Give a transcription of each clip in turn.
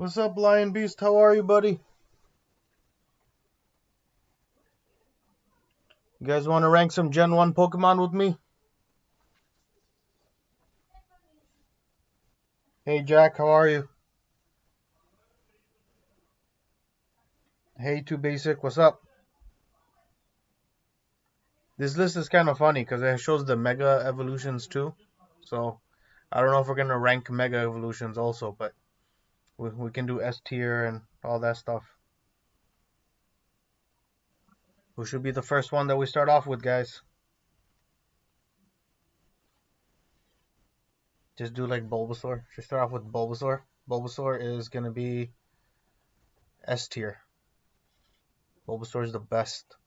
What's up, Lion Beast? How are you, buddy? You guys want to rank some Gen 1 Pokemon with me? Hey, Jack, how are you? Hey, Too Basic, what's up? This list is kind of funny because it shows the Mega Evolutions too. So, I don't know if we're going to rank Mega Evolutions also, but we can do S tier and all that stuff. Who should be the first one that we start off with, guys? Just do like Bulbasaur. Should start off with Bulbasaur. Bulbasaur is going to be S tier. Bulbasaur is the best.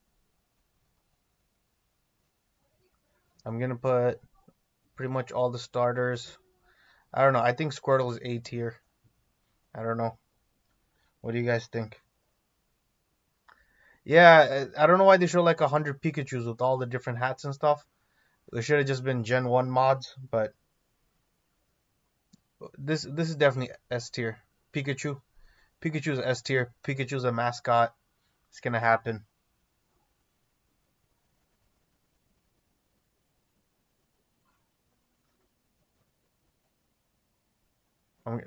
I'm going to put pretty much all the starters. I don't know. I think Squirtle is A tier. I don't know. What do you guys think? Yeah, I don't know why they show like 100 Pikachus with all the different hats and stuff. There should have just been Gen 1 mods, but this is definitely S tier. Pikachu. Pikachu's S tier. Pikachu's a mascot. It's gonna happen.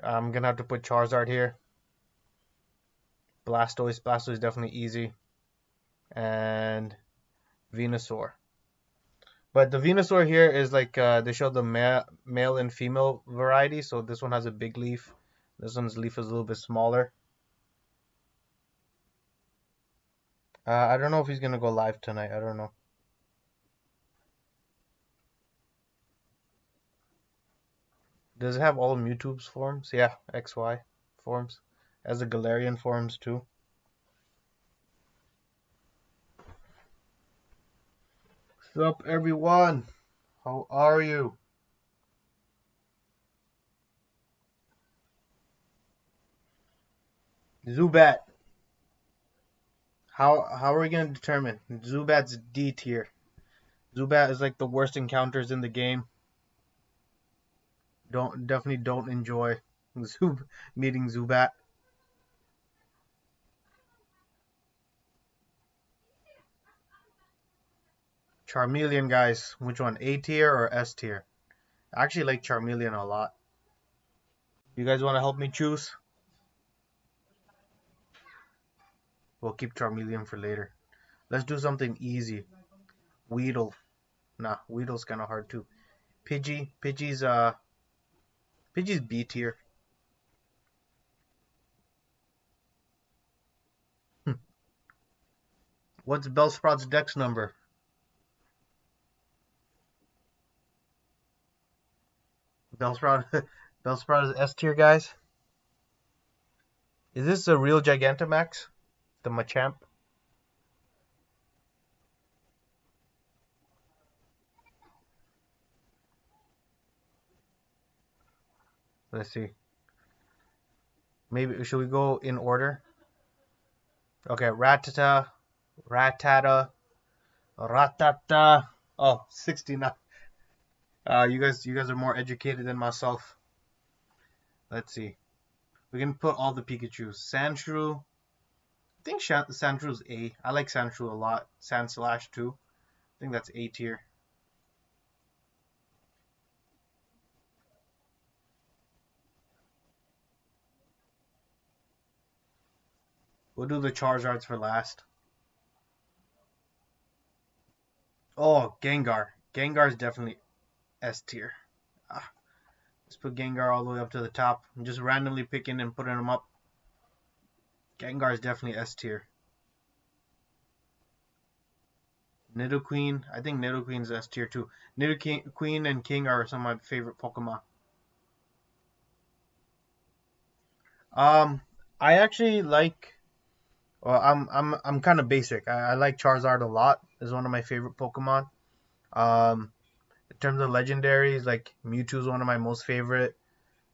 I'm gonna have to put Charizard here. Blastoise. Blastoise is definitely easy. And Venusaur. But the Venusaur here is like they show the male and female variety. So this one has a big leaf. This one's leaf is a little bit smaller. I don't know if he's gonna go live tonight. I don't know. Does it have all Mewtwo's forms? Yeah, XY forms. As the Galarian forms too. What's up, everyone? How are you? Zubat. How are we gonna determine? Zubat's D tier. Zubat is like the worst encounters in the game. Definitely don't enjoy meeting Zubat. Charmeleon, guys. Which one? A tier or S tier? I actually like Charmeleon a lot. You guys want to help me choose? We'll keep Charmeleon for later. Let's do something easy. Weedle. Nah, Weedle's kind of hard too. Pidgey. Pidgey's B tier. What's Bellsprout's dex number? Bellsprout Bellsprout is S tier, guys. Is this a real Gigantamax? The Machamp? Let's see. Maybe should we go in order? Okay, Rattata, Ratata. Oh, 69. You guys are more educated than myself. Let's see. We can put all the Pikachus. Sandshrew. I think Sandshrew is A. I like Sandshrew a lot. Sandslash too. I think that's A tier. We'll do the Charizards for last. Oh, Gengar. Gengar is definitely S tier. Let's put Gengar all the way up to the top. I'm just randomly picking and putting them up. Gengar is definitely S tier. Nidoqueen. I think Nidoqueen's S tier too. Nidoqueen and King are some of my favorite Pokemon. I actually like. Well, I'm kind of basic. I like Charizard a lot. It's one of my favorite Pokemon. In terms of legendaries, like Mewtwo is one of my most favorite.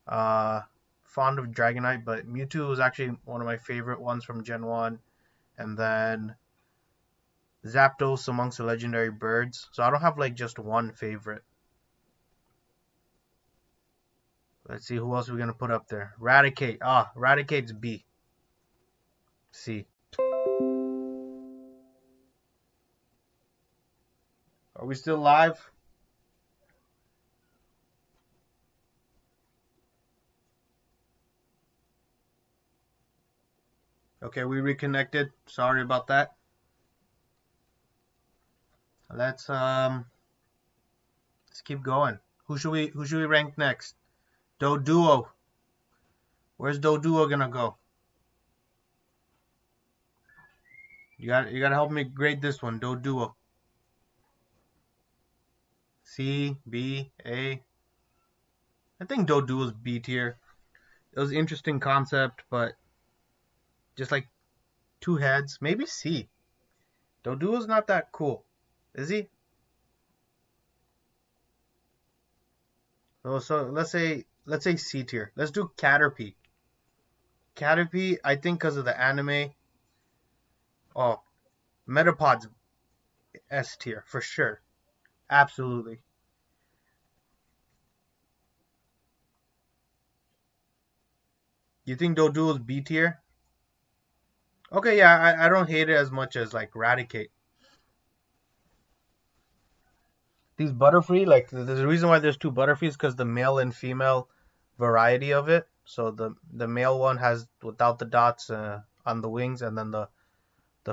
Fond of Dragonite, but Mewtwo was actually one of my favorite ones from Gen 1. And then Zapdos amongst the legendary birds. So I don't have like just one favorite. Let's see who else we're gonna put up there. Raticate. Ah, Raticate's B. C. Are we still live? Okay, we reconnected. Sorry about that. Let's keep going. Who should we rank next? Doduo. Where's Doduo gonna go? You gotta help me grade this one. Doduo. C, B, A. I think Doduo's B tier. It was an interesting concept, but just like two heads, maybe C. Doduo's not that cool, is he? So let's say C tier. Let's do Caterpie. Caterpie, I think because of the anime. Oh, Metapod's S tier for sure. Absolutely. You think Doduo's B tier? Okay, yeah, I don't hate it as much as like Raticate. These Butterfree, like there's a reason why there's two Butterfrees because the male and female variety of it. So the male one has without the dots on the wings, and then the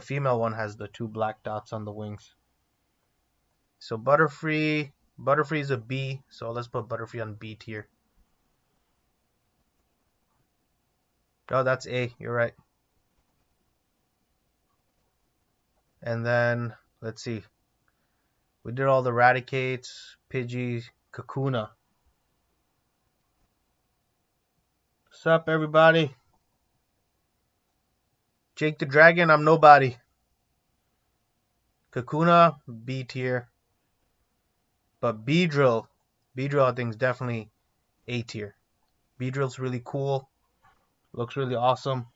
female one has the two black dots on the wings. So Butterfree is a B. So let's put Butterfree on B tier. Oh, that's A. You're right. And then let's see. We did all the Raticates, Pidgey, Kakuna. What's up, everybody? Jake the Dragon, I'm nobody. Kakuna, B tier. But Beedrill I think is definitely A tier. Beedrill's really cool. Looks really awesome.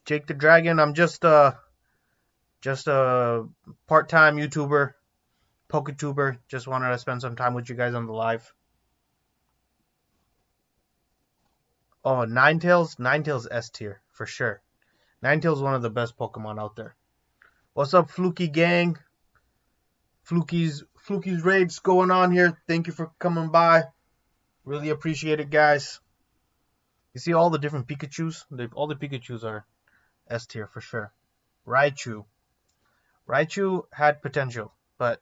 Jake the Dragon, I'm just a part-time YouTuber, PokeTuber. Just wanted to spend some time with you guys on the live. Oh, Ninetales S tier for sure. Ninetales one of the best Pokemon out there. What's up, Fluky gang? Fluky's raids going on here. Thank you for coming by. Really appreciate it, guys. You see all the different Pikachus? All the Pikachus are S tier for sure. Raichu had potential, but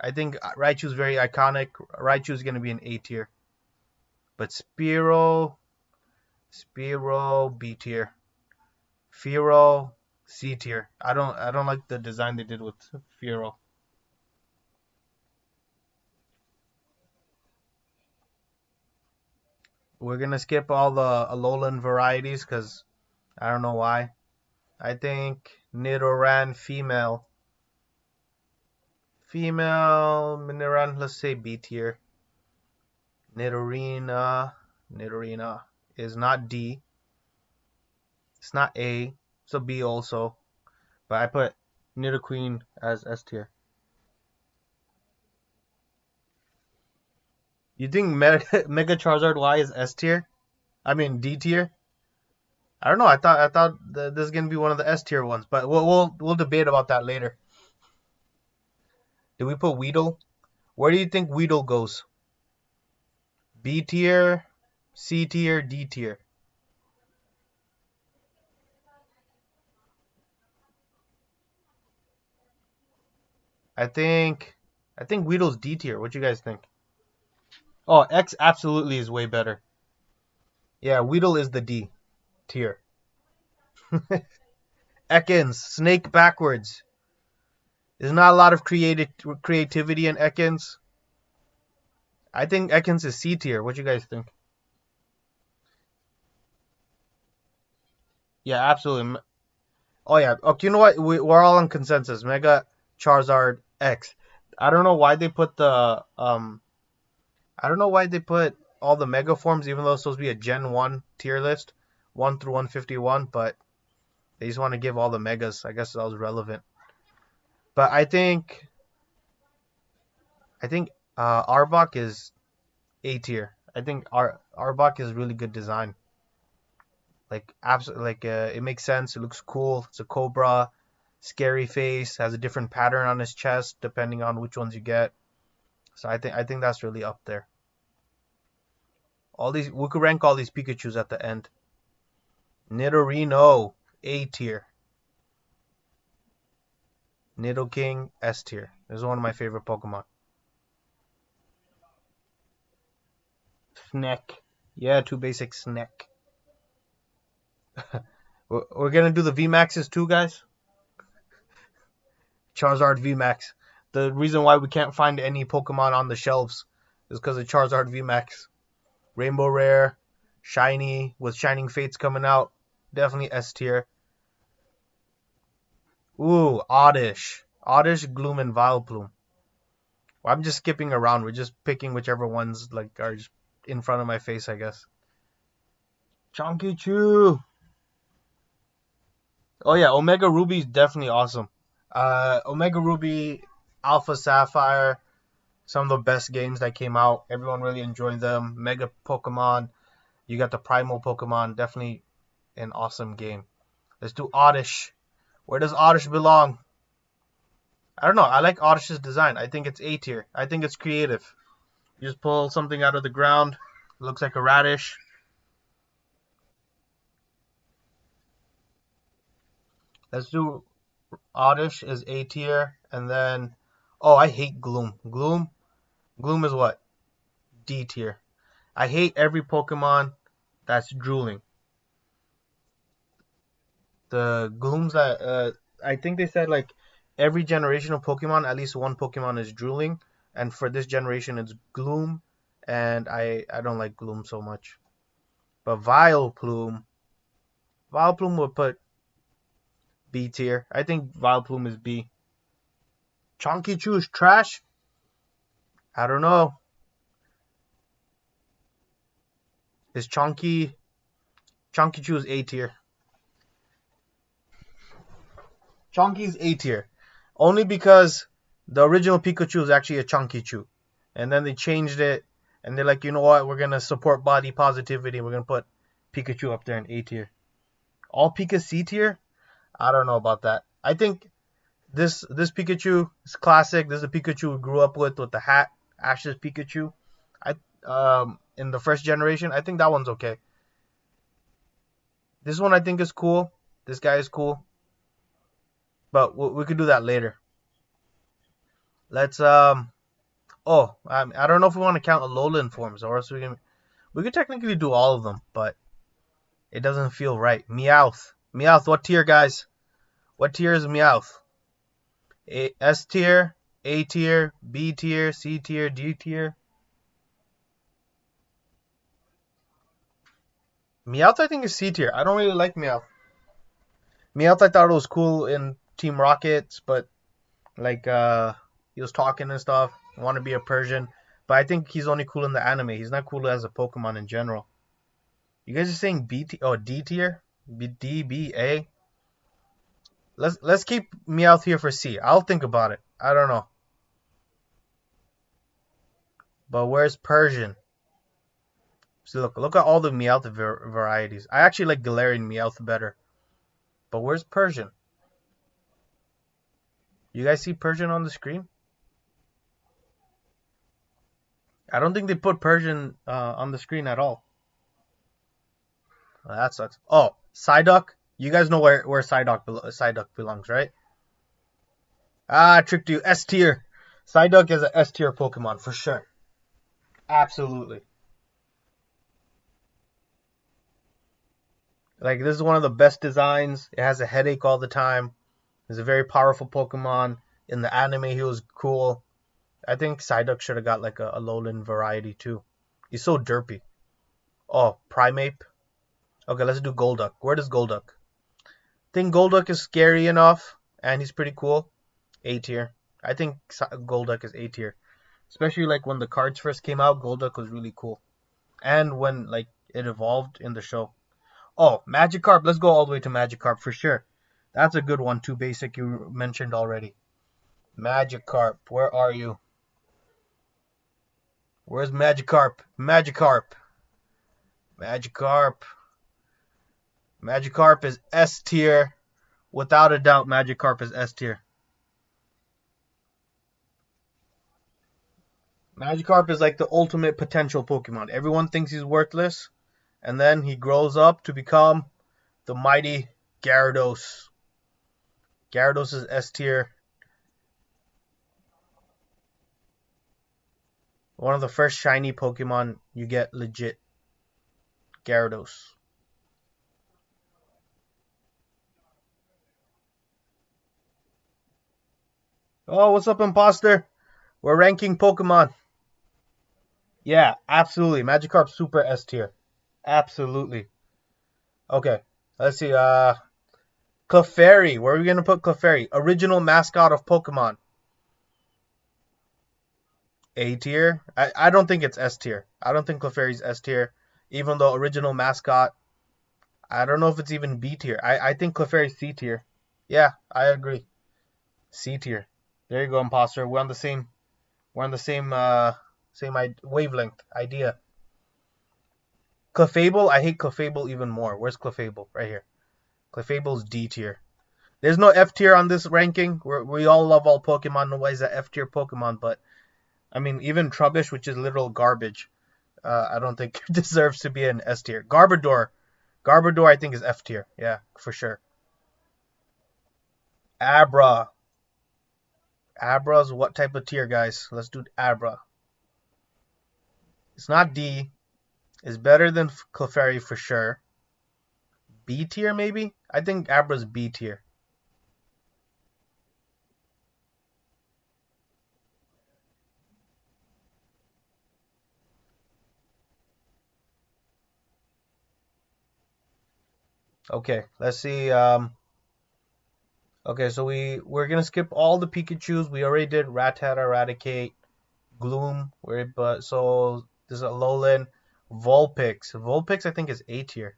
I think Raichu's very iconic. Raichu's going to be an A tier. But Spearow B tier. Fearow C tier. I don't like the design they did with Fearow. We're going to skip all the Alolan varieties because I don't know why. I think Nidoran female, Nidoran, let's say B tier. Nidorina is not D. It's not A. It's a B also. But I put Nidoqueen as S tier. You think Mega Charizard Y is S tier? I mean D tier? I don't know. I thought this is gonna be one of the S tier ones, but we'll debate about that later. Did we put Weedle? Where do you think Weedle goes? B tier, C tier, D tier? I think Weedle's D tier. What you guys think? Oh, X absolutely is way better. Yeah, Weedle is the D tier. Ekans, snake backwards. There's not a lot of creativity in Ekans. I think Ekans is C tier. What you guys think? Yeah, absolutely. Oh yeah. Okay, you know what? We're all on consensus. Mega Charizard X. I don't know why they put the I don't know why they put all the Mega forms, even though it's supposed to be a Gen 1 tier list, 1 through 151, but they just want to give all the Megas. I guess that was relevant. But I think Arbok is A tier. I think Arbok is really good design. Like absolutely, like it makes sense. It looks cool. It's a cobra, scary face, has a different pattern on his chest depending on which ones you get. So I think that's really up there. All these we could rank all these Pikachu's at the end. Nidorino, A tier. Nidoking, S tier. This is one of my favorite Pokemon. Snack. Yeah, too basic. Snack. We're gonna do the VMAXs too, guys. Charizard VMAX. The reason why we can't find any Pokemon on the shelves is because of Charizard VMAX. Rainbow Rare, Shiny, with Shining Fates coming out. Definitely S tier. Ooh, Oddish. Oddish, Gloom, and Vileplume. Well, I'm just skipping around. We're just picking whichever ones like are just in front of my face, I guess. Chunky Chew. Oh yeah, Omega Ruby is definitely awesome. Omega Ruby, Alpha Sapphire, some of the best games that came out. Everyone really enjoyed them. Mega Pokemon. You got the Primal Pokemon. Definitely an awesome game. Let's do Oddish. Where does Oddish belong? I don't know. I like Oddish's design. I think it's A tier. I think it's creative. You just pull something out of the ground. It looks like a radish. Let's do Oddish is A tier. And then, oh, I hate Gloom. Gloom is what? D tier. I hate every Pokemon that's drooling. The Glooms that, I think they said like every generation of Pokemon, at least one Pokemon is drooling. And for this generation, it's Gloom. And I don't like Gloom so much. But Vileplume would put B tier. I think Vileplume is B. Chunky Chew is trash? I don't know. Is Chunky Chew is A tier. Chunky's A tier. Only because the original Pikachu is actually a Chunky Chew. And then they changed it. And they're like, you know what? We're going to support body positivity. We're going to put Pikachu up there in A tier. All Pika C tier? I don't know about that. I think this Pikachu is classic. This is a Pikachu we grew up with the hat. Ash's Pikachu. In the first generation, I think that one's okay. This one I think is cool. This guy is cool. But we could do that later. Let's I don't know if we want to count Alolan forms, or else we could technically do all of them, but it doesn't feel right. Meowth, what tier, guys? What tier is Meowth? S tier, A tier, B tier, C tier, D tier. Meowth I think is C tier. I don't really like Meowth. Meowth I thought it was cool in Team Rockets, but like he was talking and stuff. I want to be a Persian, but I think he's only cool in the anime. He's not cool as a Pokemon in general. You guys are saying B tier? Oh, D tier? D, B, A? Let's keep Meowth here for C. I'll think about it. I don't know. But where's Persian? See, look at all the Meowth varieties. I actually like Galarian Meowth better. But where's Persian? You guys see Persian on the screen? I don't think they put Persian on the screen at all. Well, that sucks. Oh, Psyduck. You guys know where Psyduck belongs, right? Ah, I tricked you. S tier. Psyduck is an S tier Pokemon for sure. Absolutely. Like, this is one of the best designs. It has a headache all the time. It's a very powerful Pokemon. In the anime, he was cool. I think Psyduck should have got like a Alolan variety too. He's so derpy. Oh, Primeape. Okay, let's do Golduck. Where does Golduck? I think Golduck is scary enough, and he's pretty cool. A tier. I think Golduck is A tier. Especially like when the cards first came out, Golduck was really cool. And when like it evolved in the show. Oh, Magikarp. Let's go all the way to Magikarp for sure. That's a good one too, basic, you mentioned already. Magikarp, where are you? Where's Magikarp? Magikarp. Magikarp. Magikarp is S tier. Without a doubt, Magikarp is S tier. Magikarp is like the ultimate potential Pokemon. Everyone thinks he's worthless, and then he grows up to become the mighty Gyarados. Gyarados is S tier. One of the first shiny Pokemon you get legit. Gyarados. Oh, what's up, imposter? We're ranking Pokemon. Yeah, absolutely. Magikarp super S tier. Absolutely. Okay, let's see. Clefairy. Where are we gonna put Clefairy? Original mascot of Pokemon. A tier. I don't think it's S tier. I don't think Clefairy's S tier. Even though original mascot, I don't know if it's even B tier. I think Clefairy's C tier. Yeah, I agree. C tier. There you go, imposter. We're on the same. We're on the same wavelength idea. Clefable. I hate Clefable even more. Where's Clefable? Right here. Clefable's D tier. There's no F tier on this ranking. We all love all Pokemon. Nobody's a F tier Pokemon, but I mean, even Trubbish, which is literal garbage, I don't think deserves to be an S tier. Garbodor, I think is F tier. Yeah, for sure. Abra. Abra's what type of tier, guys? Let's do Abra. It's not D. It's better than Clefairy for sure. B tier, maybe? I think Abra's B tier. Okay, let's see. Okay, so we're gonna skip all the Pikachus. We already did Rattata, Eradicate, Gloom. So this is a Alolan. Vulpix. Vulpix, I think, is A tier.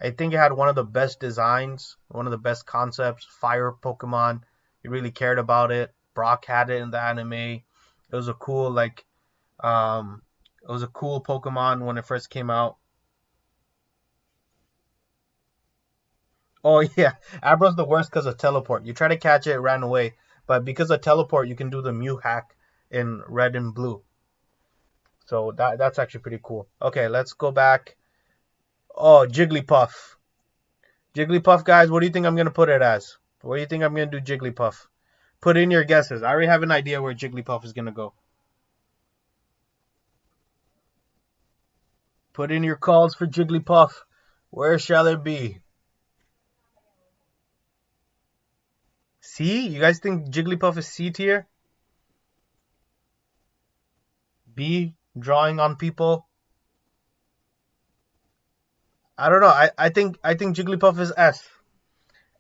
I think it had one of the best designs, one of the best concepts. Fire Pokemon. You really cared about it. Brock had it in the anime. It was a cool um, it was a cool Pokemon when it first came out. Oh yeah, Abra's the worst because of teleport. You try to catch it, it ran away. But because of teleport, you can do the Mew hack in red and blue. So that's actually pretty cool. Okay, let's go back. Oh, Jigglypuff. Jigglypuff, guys, what do you think I'm gonna put it as? What do you think I'm gonna do Jigglypuff? Put in your guesses. I already have an idea where Jigglypuff is gonna go. Put in your calls for Jigglypuff. Where shall it be? C? You guys think Jigglypuff is C tier? B? Drawing on people? I don't know. I think Jigglypuff is S.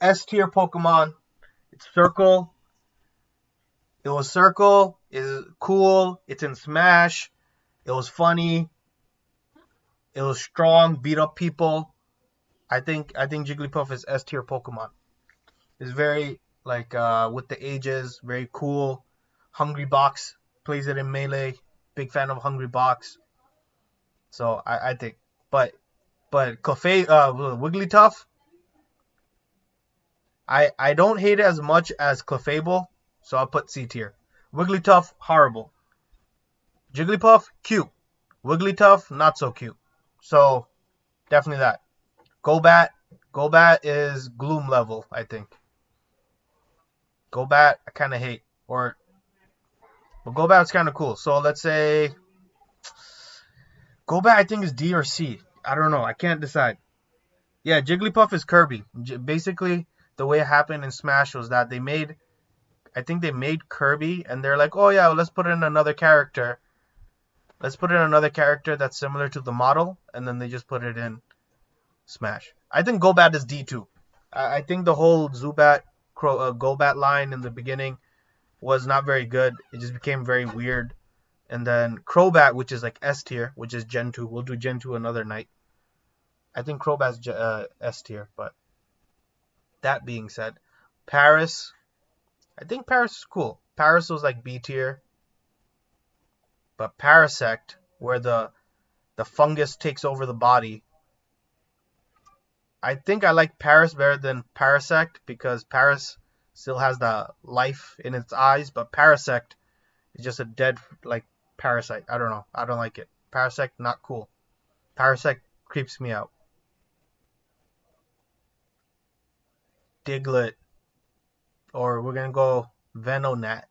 S tier Pokemon. It's Circle. It was Circle. It's cool. It's in Smash. It was funny. It was strong. Beat up people. I think Jigglypuff is S tier Pokemon. It's very with the ages, very cool. Hungry Box plays it in Melee. Big fan of Hungry Box. So I think, but Wigglytuff, I don't hate it as much as Clefable, so I'll put C tier. Wigglytuff, horrible. Jigglypuff, cute. Wigglytuff, not so cute. So definitely that. Golbat, Golbat is Gloom level, I think. Golbat, I kind of hate, but Golbat's kind of cool. So let's say Golbat, I think is D or C. I don't know. I can't decide. Yeah, Jigglypuff is Kirby. Basically, the way it happened in Smash was that I think they made Kirby, and they're like, oh yeah, well, let's put in another character. Let's put in another character that's similar to the model, and then they just put it in Smash. I think Golbat is D too. I think the whole Zubat Golbat line in the beginning was not very good. It just became very weird. And then Crobat, which is like S tier, which is Gen 2. We'll do Gen 2 another night. I think Crobat's S tier, but that being said, Paris. I think Paris is cool. Paris was like B tier. But Parasect, where the fungus takes over the body, I think I like Paris better than Parasect because Paris still has the life in its eyes, but Parasect is just a dead like parasite. I don't know. I don't like it. Parasect not cool. Parasect creeps me out. Diglett, or we're gonna go Venonat.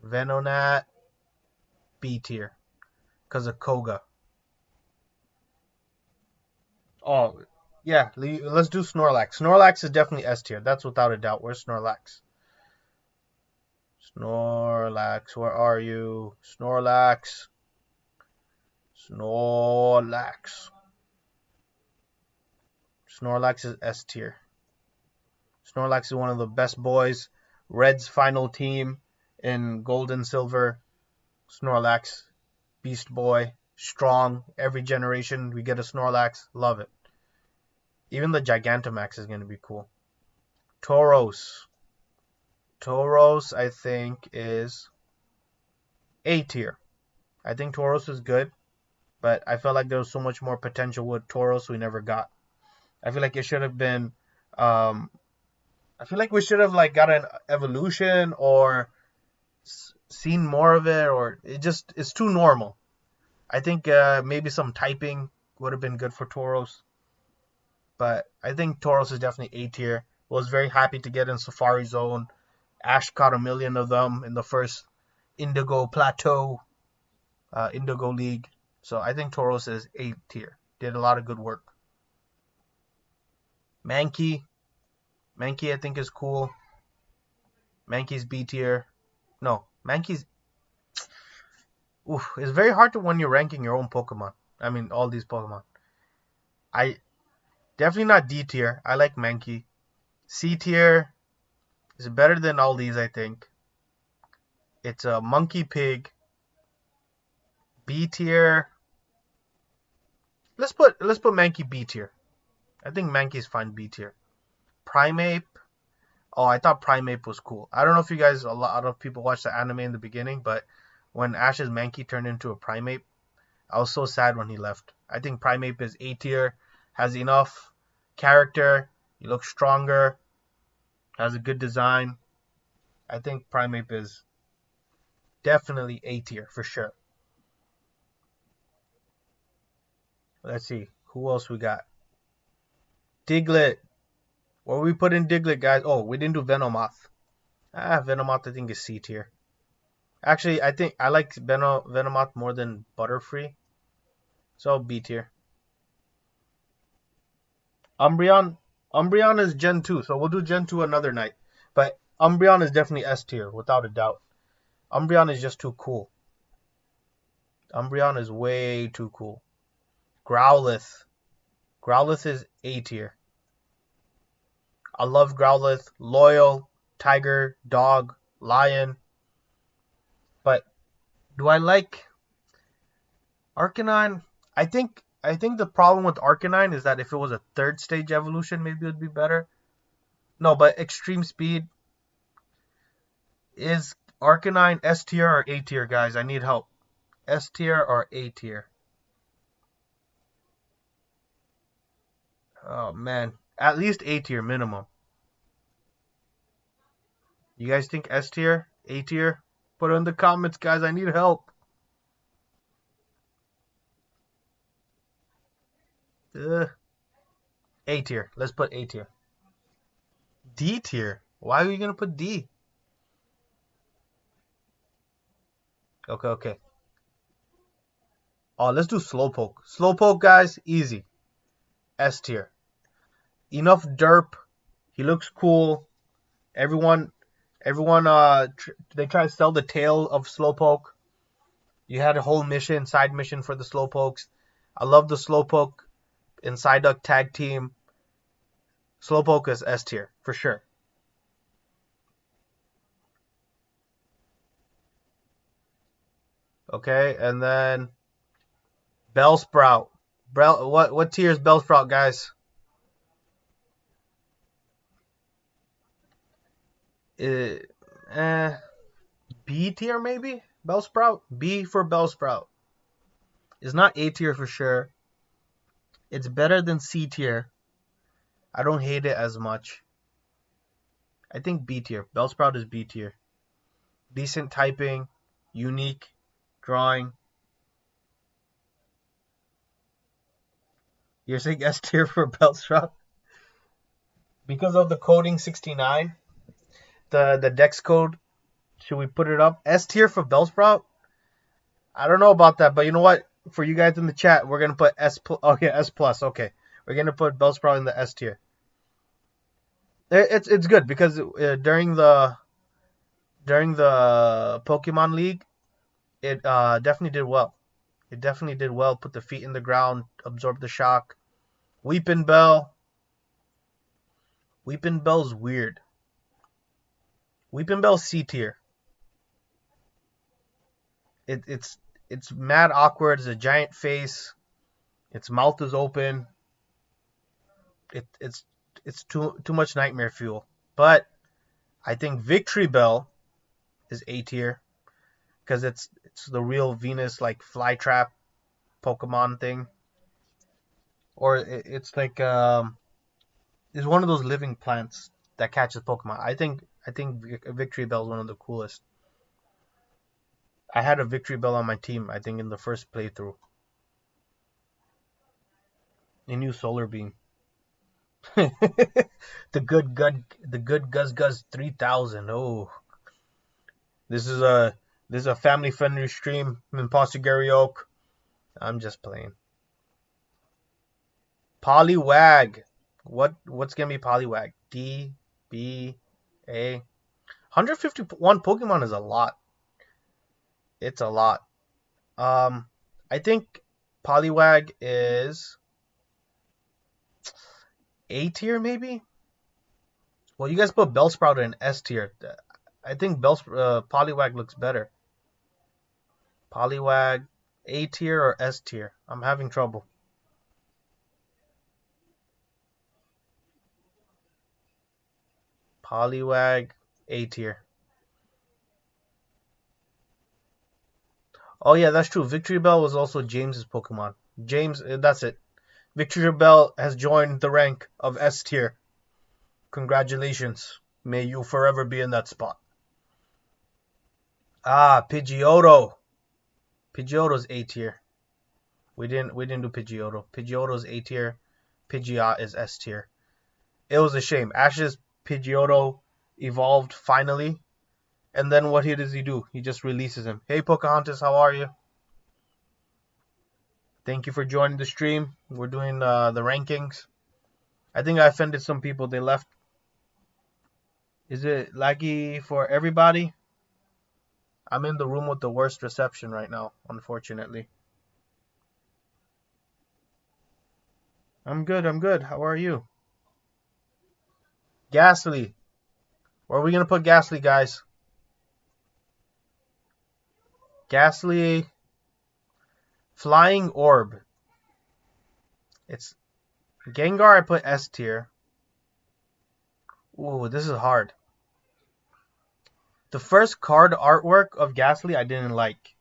Venonat B tier because of Koga. Oh, yeah, let's do Snorlax. Snorlax is definitely S tier. That's without a doubt. Where's Snorlax? Snorlax, where are you? Snorlax. Snorlax. Snorlax is S tier. Snorlax is one of the best boys. Red's final team in Gold and Silver. Snorlax, Beast Boy, strong. Every generation we get a Snorlax. Love it. Even the Gigantamax is going to be cool. Tauros. Tauros, I think, is A tier. I think Tauros is good, but I felt like there was so much more potential with Tauros we never got. I feel like it should have been. I feel like we should have like got an evolution or seen more of it, or it's too normal. I think maybe some typing would have been good for Tauros. But I think Tauros is definitely A tier. Was very happy to get in Safari Zone. Ash caught 1,000,000 of them in the first Indigo Plateau, Indigo League. So I think Tauros is A tier. Did a lot of good work. Mankey. Mankey I think is cool. Mankey's B tier. No, Mankey's... Oof, it's very hard to when you're ranking your own Pokemon. I mean, all these Pokemon. I definitely not D tier. I like Mankey. C tier is better than all these, I think. It's a Monkey Pig. B tier. Let's put Mankey B tier. I think Mankey's fine B tier. Primeape. Oh, I thought Primeape was cool. I don't know if you guys, a lot of people watched the anime in the beginning, but when Ash's Mankey turned into a Primeape, I was so sad when he left. I think Primeape is A tier, has enough character, he looks stronger, has a good design. I think Primeape is definitely A tier for sure. Let's see, who else we got? Diglett. What we put in Diglett, guys? Oh, we didn't do Venomoth. Venomoth I think is C tier. Actually, I think I like Venomoth more than Butterfree. So B tier. Umbreon is Gen 2, so we'll do Gen 2 another night. But Umbreon is definitely S tier, without a doubt. Umbreon is just too cool. Umbreon is way too cool. Growlithe. Growlithe is A tier. I love Growlithe. Loyal, tiger, dog, lion. But do I like Arcanine? I think the problem with Arcanine is that if it was a third stage evolution, maybe it would be better. No, but Extreme Speed. Is Arcanine S tier or A tier, guys? I need help. S tier or A tier? Oh, man. At least A tier minimum. You guys think S tier? A tier? Put it in the comments, guys. I need help. A tier. Let's put A tier. D tier. Why are you gonna put D? Okay. Oh, let's do Slowpoke. Slowpoke, guys, easy. S tier. Enough derp. He looks cool. Everyone, they try to sell the tail of Slowpoke. You had a whole side mission for the Slowpokes. I love the Slowpoke and Psyduck tag team. Slowpoke is S tier, for sure. Okay, and then Bellsprout. What tier is Bellsprout, guys? B tier, maybe? Bellsprout, B for Bellsprout. It's not A tier for sure. It's better than C tier. I don't hate it as much. I think B tier. Bellsprout is B tier. Decent typing, unique, drawing. You're saying S tier for Bellsprout? Because of the coding 69, the dex code, should we put it up? S tier for Bellsprout? I don't know about that, but you know what? For you guys in the chat, we're gonna put S. Okay, S plus. Okay, we're gonna put Bellsprout in the S tier. It's good because during the Pokemon League, it definitely did well. It definitely did well. Put the feet in the ground, absorb the shock. Weeping Bell. Weeping Bell's weird. Weeping Bell C tier. It's mad awkward. It's a giant face. Its mouth is open. It's too much nightmare fuel. But I think Victory Bell is A tier because it's the real Venus like Flytrap Pokemon thing, or it's like it's one of those living plants that catches Pokemon. I think Victory Bell is one of the coolest. I had a Victory Bell on my team, I think, in the first playthrough. A new Solar Beam. the good Guzz 3000. Oh, this is a family friendly stream. Imposter Gary Oak. I'm just playing. Poliwag. What's gonna be Poliwag? D B A. 151 Pokemon is a lot. It's a lot. I think Poliwag is A tier maybe. Well, you guys put Bellsprout in S tier. I think Poliwag looks better. Poliwag A tier or S tier? I'm having trouble. Poliwag A tier. Oh yeah, that's true. Victory Bell was also James's Pokemon. James, that's it. Victory Bell has joined the rank of S tier. Congratulations. May you forever be in that spot. Ah, Pidgeotto. Pidgeotto's A tier. We didn't do Pidgeotto. Pidgeotto's A tier. Pidgeot is S tier. It was a shame. Ash's Pidgeotto evolved finally. And then what does he do? He just releases him. Hey, Pocahontas, how are you? Thank you for joining the stream. We're doing the rankings. I think I offended some people. They left. Is it laggy for everybody? I'm in the room with the worst reception right now, unfortunately. I'm good. How are you? Gastly. Where are we going to put Gastly, guys? Gastly. Flying Orb. It's Gengar, I put S tier. Ooh, this is hard. The first card artwork of Gastly I didn't like.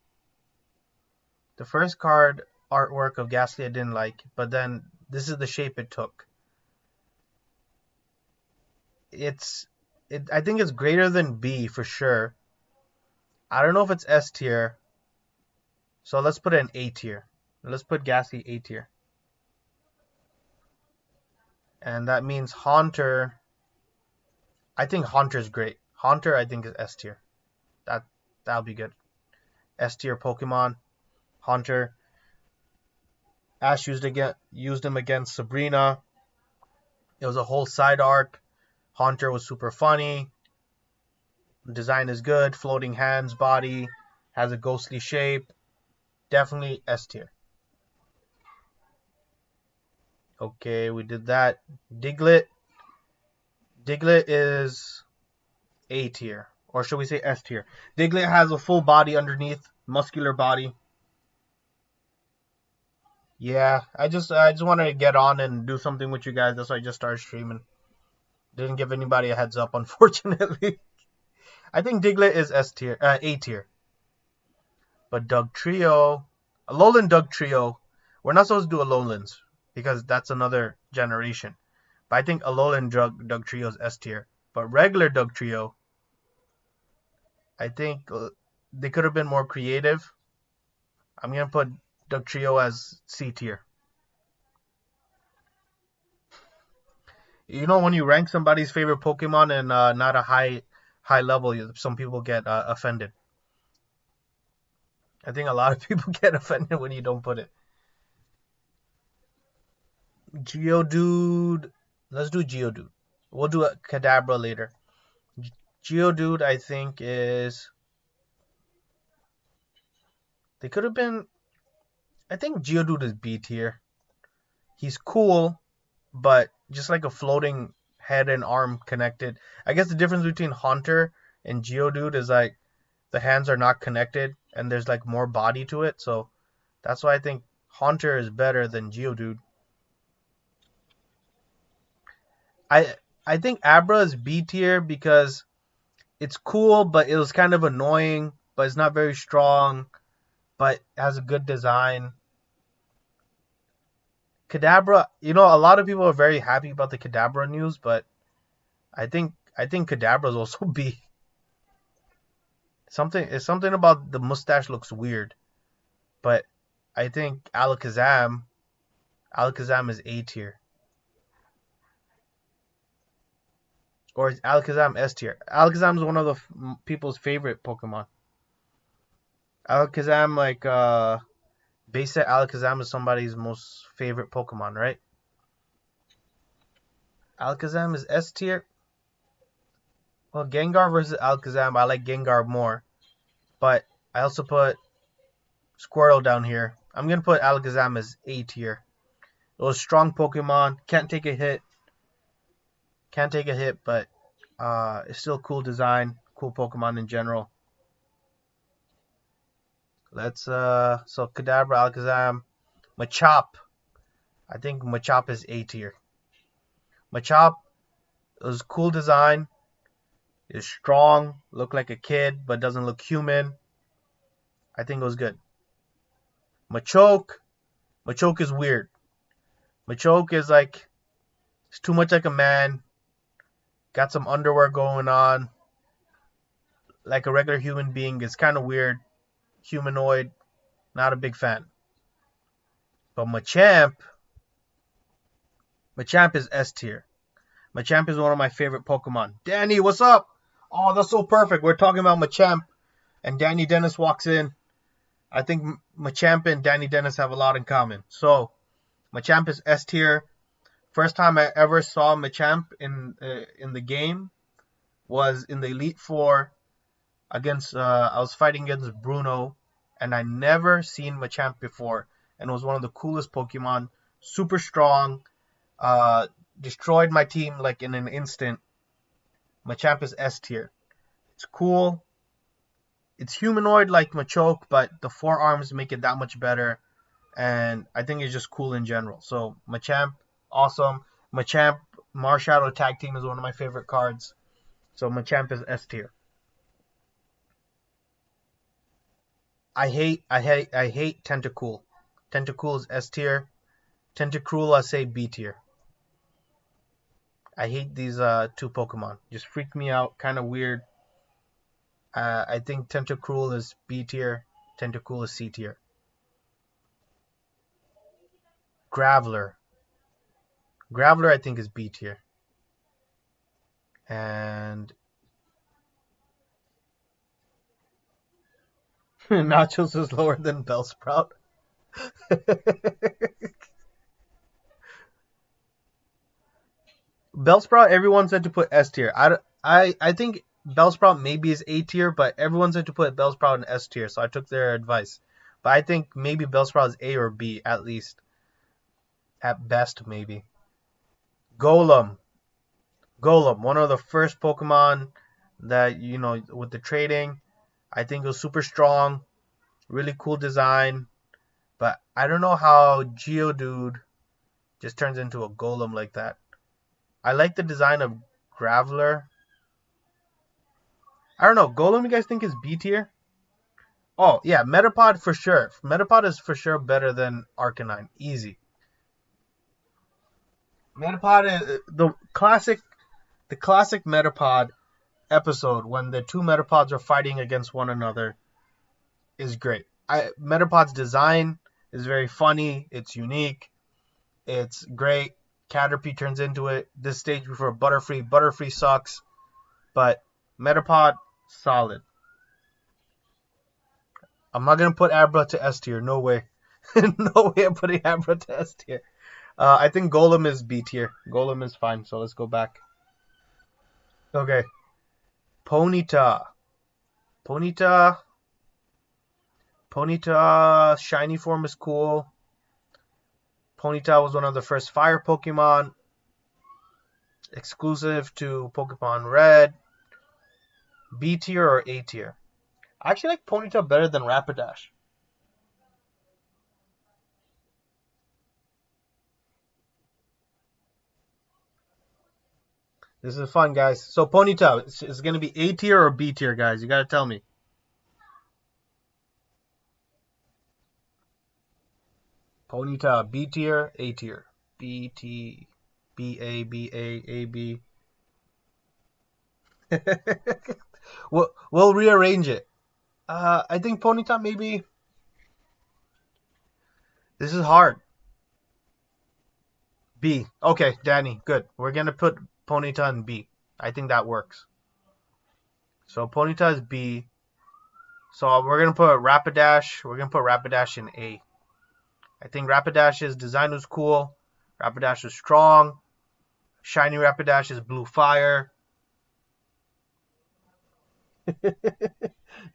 But then this is the shape it took. I think it's greater than B for sure. I don't know if it's S tier. So let's put it in A tier. Let's put Gastly A tier. And that means Haunter. I think Haunter's great. Haunter I think is S tier. That'll be good. S tier Pokemon. Haunter. Ash used him against Sabrina. It was a whole side arc. Haunter was super funny. Design is good. Floating hands, body. Has a ghostly shape. Definitely S tier. Okay, we did that. Diglett. Diglett is A tier. Or should we say S tier? Diglett has a full body underneath. Muscular body. Yeah, I just wanted to get on and do something with you guys. That's why I just started streaming. Didn't give anybody a heads up, unfortunately. I think Diglett is A tier. But Dugtrio, Alolan Dugtrio, we're not supposed to do Alolans because that's another generation. But I think Alolan Dugtrio is S tier. But regular Dugtrio, I think they could have been more creative. I'm going to put Dugtrio as C tier. You know, when you rank somebody's favorite Pokemon and not a high level, some people get offended. I think a lot of people get offended when you don't put it. Geodude. Let's do Geodude. We'll do a Kadabra later. Geodude, I think, is... They could have been... I think Geodude is B tier. He's cool, but just like a floating head and arm connected. I guess the difference between Haunter and Geodude is like the hands are not connected and there's like more body to it. So that's why I think Haunter is better than Geodude. I think Abra is B tier because it's cool, but it was kind of annoying, but it's not very strong, but has a good design. Kadabra, you know, a lot of people are very happy about the Kadabra news, but I think Kadabra is also B. Something about the mustache looks weird, but I think Alakazam is A tier. Or is Alakazam S tier? Alakazam is one of the people's favorite Pokemon. Alakazam, like, base set Alakazam is somebody's most favorite Pokemon, right? Alakazam is S tier. Well, Gengar versus Alakazam, I like Gengar more. But I also put Squirtle down here. I'm going to put Alakazam as A tier. It was a strong Pokemon. Can't take a hit, but it's still a cool design. Cool Pokemon in general. Let's, so Kadabra, Alakazam, Machop. I think Machop is A tier. Machop was cool design. Is strong, look like a kid, but doesn't look human. I think it was good. Machoke is weird. Machoke is like, it's too much like a man. Got some underwear going on. Like a regular human being. It's kind of weird. Humanoid. Not a big fan. But Machamp is S tier. Machamp is one of my favorite Pokemon. Danny, what's up? Oh, that's so perfect. We're talking about Machamp, and Danny Dennis walks in. I think Machamp and Danny Dennis have a lot in common. So, Machamp is S tier. First time I ever saw Machamp in the game was in the Elite Four against. I was fighting against Bruno, and I never seen Machamp before, and it was one of the coolest Pokemon. Super strong. Destroyed my team like in an instant. Machamp is S tier. It's cool. It's humanoid like Machoke, but the forearms make it that much better. And I think it's just cool in general. So Machamp, awesome. Machamp Marshadow Tag Team is one of my favorite cards. So Machamp is S tier. I hate Tentacool. Tentacool is S tier. Tentacruel, I say B tier. I hate these two Pokemon. Just freak me out. Kind of weird. I think Tentacruel is B tier. Tentacool is C tier. Graveler. Graveler, I think, is B tier. And Nachos is lower than Bellsprout. Bellsprout, everyone said to put S tier. I think Bellsprout maybe is A tier, but everyone said to put Bellsprout in S tier, so I took their advice. But I think maybe Bellsprout is A or B, at least. At best, maybe. Golem, one of the first Pokemon that, you know, with the trading, I think it was super strong. Really cool design. But I don't know how Geodude just turns into a Golem like that. I like the design of Graveler. I don't know. Golem, you guys think is B tier? Oh, yeah, Metapod for sure. Metapod is for sure better than Arcanine. Easy. Metapod is the classic Metapod episode when the two Metapods are fighting against one another is great. Metapod's design is very funny. It's unique. It's great. Caterpie turns into it. This stage before Butterfree. Butterfree sucks, but Metapod solid. I'm not gonna put Abra to S tier. No way. No way I'm putting Abra to S tier. I think Golem is B tier. Golem is fine. So let's go back. Okay. Ponyta. Ponyta. Ponyta shiny form is cool. Ponyta was one of the first fire Pokemon. Exclusive to Pokemon Red. B tier or A tier? I actually like Ponyta better than Rapidash. This is fun, guys. So Ponyta, it's going to be A tier or B tier, guys? You got to tell me. Ponyta, B tier, A tier. B, T, B, A, B, A, A, B. We'll rearrange it. I think Ponyta maybe... This is hard. B. Okay, Danny, good. We're going to put Ponyta in B. I think that works. So Ponyta is B. So we're going to put Rapidash. We're going to put Rapidash in A. I think Rapidash's design was cool. Rapidash is strong. Shiny Rapidash is blue fire.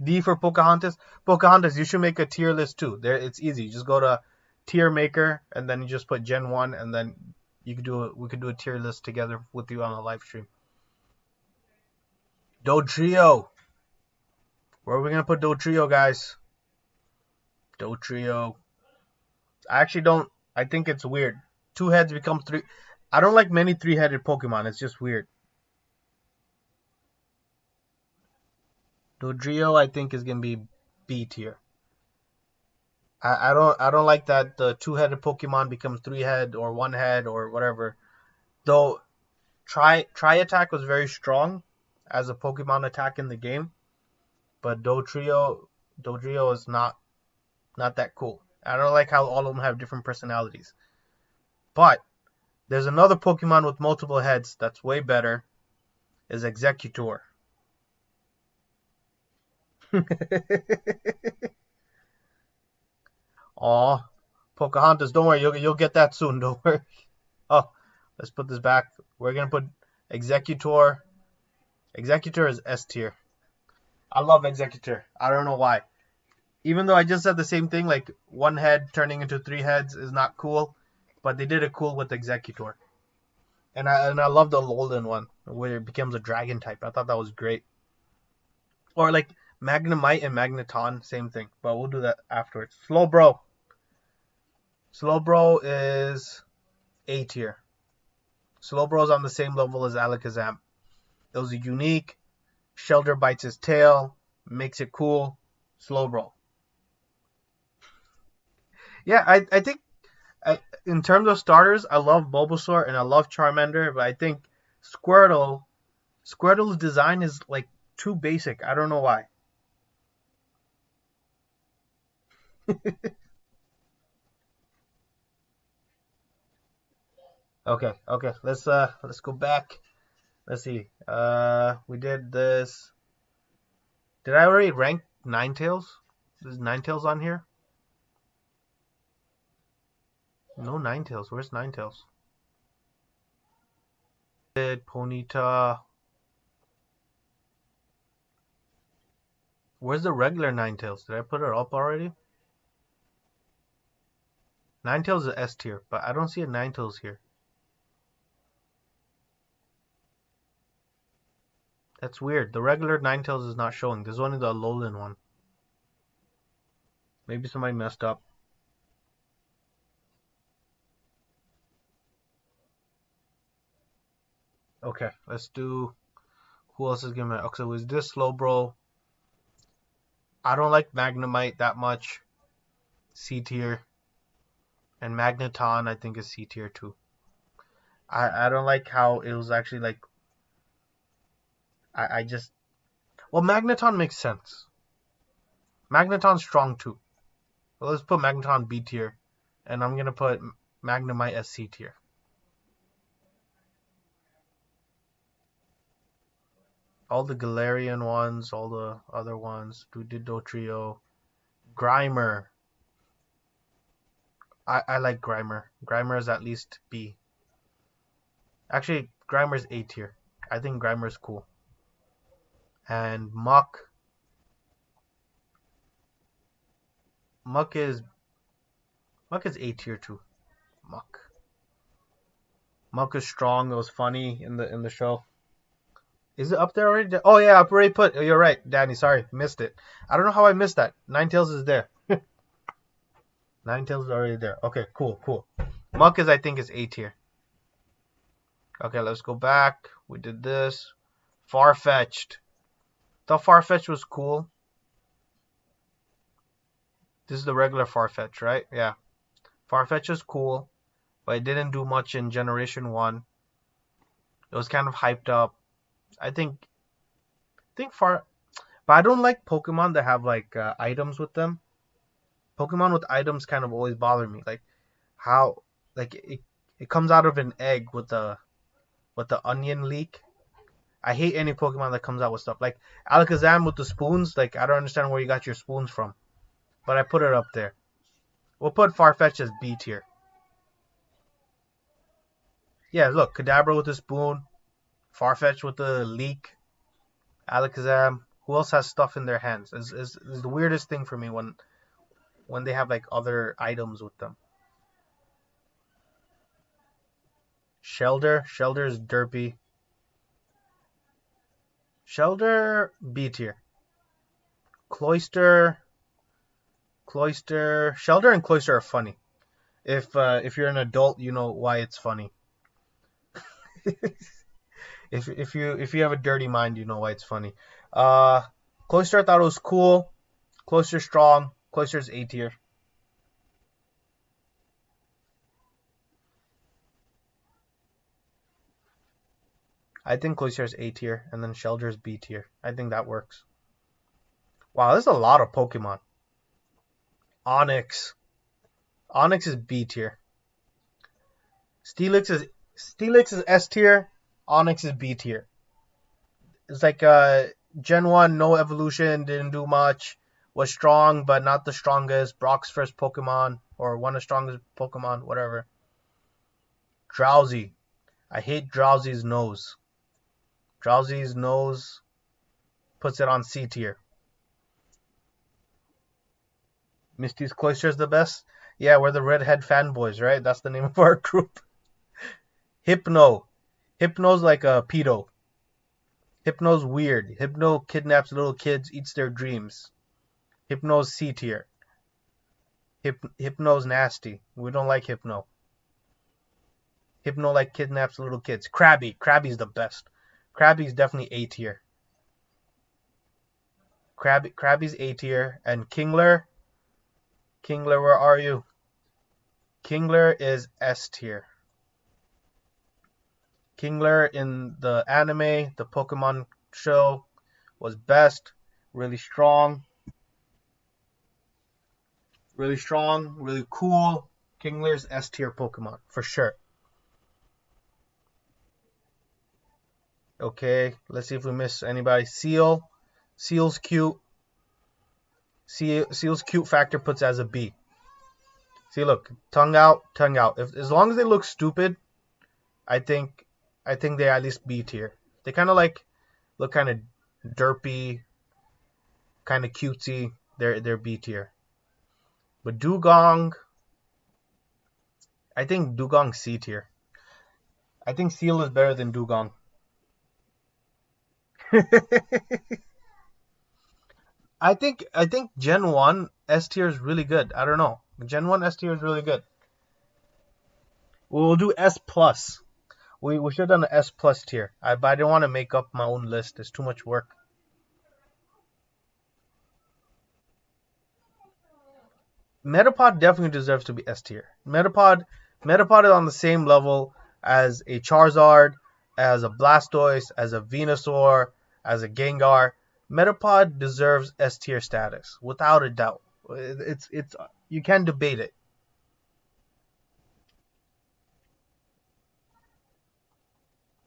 D for Pocahontas. Pocahontas, you should make a tier list too. There, it's easy. You just go to tier maker and then you just put Gen 1 and then we could do a tier list together with you on the live stream. Dodrio. Where are we gonna put Dodrio, guys? Dodrio. I think it's weird. 2 heads become 3. I don't like many 3-headed Pokemon. It's just weird. Dodrio, I think, is gonna be B tier. I don't like that the 2-headed Pokemon becomes 3-head or 1-head or whatever. Though Tri-Attack was very strong as a Pokemon attack in the game, but Dodrio is not that cool. I don't like how all of them have different personalities. But there's another Pokemon with multiple heads that's way better. Is Executor. Aw, Pocahontas, don't worry, you'll get that soon. Don't worry. Oh, let's put this back. We're gonna put Executor. Executor is S tier. I love Executor. I don't know why. Even though I just said the same thing, like 1 head turning into 3 heads is not cool, but they did it cool with Executor. And I love the Alolan one where it becomes a dragon type. I thought that was great. Or like Magnemite and Magneton, same thing. But we'll do that afterwards. Slowbro. Slowbro is A tier. Slowbro's on the same level as Alakazam. It was unique. Shelter bites his tail. Makes it cool. Slowbro. Yeah, I think in terms of starters, I love Bulbasaur and I love Charmander, but I think Squirtle's design is like too basic. I don't know why. Okay. Let's go back. Let's see. We did this. Did I already rank Ninetales? Is Ninetales on here? No Ninetales. Where's Ninetales? Ponyta. Where's the regular Ninetales? Did I put it up already? Ninetales is S tier, but I don't see a Ninetales here. That's weird. The regular Ninetales is not showing. There's only the Alolan one. Maybe somebody messed up. Okay, let's do... Who else is gonna... Okay, so was this Slowbro? I don't like Magnemite that much. C tier. And Magneton I think is C tier too. I don't like how it was actually like I just well Magneton makes sense. Magneton's strong too. Well, let's put Magneton B tier. And I'm gonna put Magnemite as C tier. All the Galarian ones, all the other ones, Doduo Trio, Grimer. I like Grimer. Grimer is at least B. Actually, Grimer's A tier. I think Grimer's cool. And Muck. Muck is A tier too. Muck. Muck is strong. It was funny in the show. Is it up there already? Oh yeah, I've already put. You're right, Danny. Sorry, missed it. I don't know how I missed that. Ninetales is there. Ninetales is already there. Okay, cool. Muck is I think is A tier. Okay, let's go back. We did this. Farfetch'd. Thought Farfetch'd was cool. This is the regular Farfetch'd, right? Yeah. Farfetch'd is cool, but it didn't do much in Generation 1. It was kind of hyped up. I think but I don't like Pokemon that have like items with them. Pokemon with items kind of always bother me. Like how like it comes out of an egg with the onion leak. I hate any Pokemon that comes out with stuff. Like Alakazam with the spoons, like I don't understand where you got your spoons from. But I put it up there. We'll put Farfetch'd as B tier. Yeah, look, Kadabra with the spoon, Farfetch'd with the leak, Alakazam. Who else has stuff in their hands? Is the weirdest thing for me when they have like other items with them. Shelder is derpy. Shelder B tier. Cloyster, Shelder and Cloyster are funny. If you're an adult, you know why it's funny. if you have a dirty mind, you know why it's funny. Cloyster I thought it was cool. Cloyster strong. Cloyster's A tier. I think Cloyster's A tier and then Shelder's B tier. I think that works. Wow, there's a lot of Pokemon. Onyx is B tier. Steelix is S tier. Onyx is B tier. It's like Gen 1, no evolution, didn't do much. Was strong, but not the strongest. Brock's first Pokemon, or one of the strongest Pokemon, whatever. Drowsy. I hate Drowsy's nose. Drowsy's nose puts it on C tier. Misty's Cloyster is the best? Yeah, we're the redhead fanboys, right? That's the name of our group. Hypno's like a pedo. Hypno's weird. Hypno kidnaps little kids, eats their dreams. Hypno's C tier. Hypno's nasty. We don't like Hypno. Hypno like kidnaps little kids. Krabby's the best. Krabby's definitely A tier. Krabby's A tier. And Kingler, where are you? Kingler is S tier. Kingler in the anime, the Pokemon show, was best. Really strong, really cool. Kingler's S tier Pokemon, for sure. Okay, let's see if we miss anybody. Seal's cute. Seal's cute factor puts as a B. See, look, tongue out. As long as they look stupid, I think they're at least B tier. They kind of like look kind of derpy, kind of cutesy. They're B tier. But Dugong, I think Dugong's C tier. I think Seal is better than Dugong. I think Gen 1 S tier is really good. I don't know. Gen 1 S tier is really good. We'll do S plus. We should have done an S plus tier. But I didn't want to make up my own list. It's too much work. Metapod definitely deserves to be S tier. Metapod is on the same level as a Charizard, as a Blastoise, as a Venusaur, as a Gengar. Metapod deserves S tier status without a doubt. It's you can't debate it.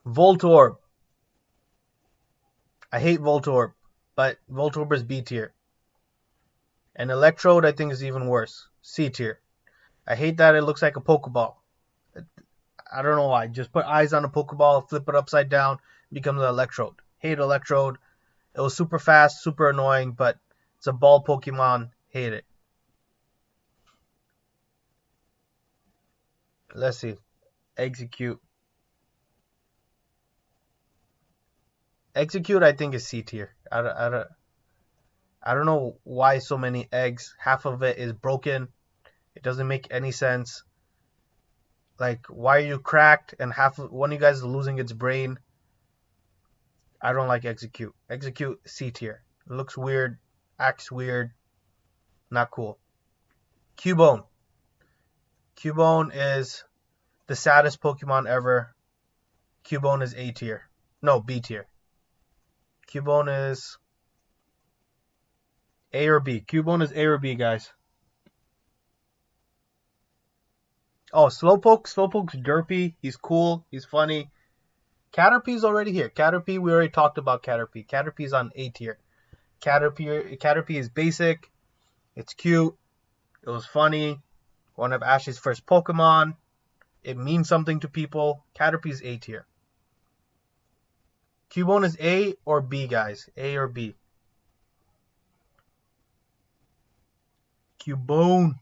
Voltorb. I hate Voltorb, but Voltorb is B tier. And Electrode I think is even worse. C tier. I hate that it looks like a Pokeball. I don't know why. Just put eyes on a Pokeball, flip it upside down, becomes an Electrode. Hate Electrode. It was super fast, super annoying, but it's a ball Pokemon. Hate it. Let's see. Execute. Execute I think is C tier. I don't know why so many eggs. Half of it is broken. It doesn't make any sense. Like, why are you cracked and one of you guys is losing its brain? I don't like Execute. Execute C tier. It looks weird, acts weird, not cool. Cubone. Cubone is the saddest Pokemon ever. Cubone is A tier. No, B tier. Cubone is A or B. Cubone is A or B, guys. Oh, Slowpoke. Slowpoke's derpy. He's cool. He's funny. Caterpie's already here. Caterpie, we already talked about Caterpie. Caterpie's on A tier. Caterpie is basic. It's cute. It was funny. One of Ash's first Pokemon. It means something to people. Caterpie's A tier. Cubone is A or B, guys. A or B. Cubone.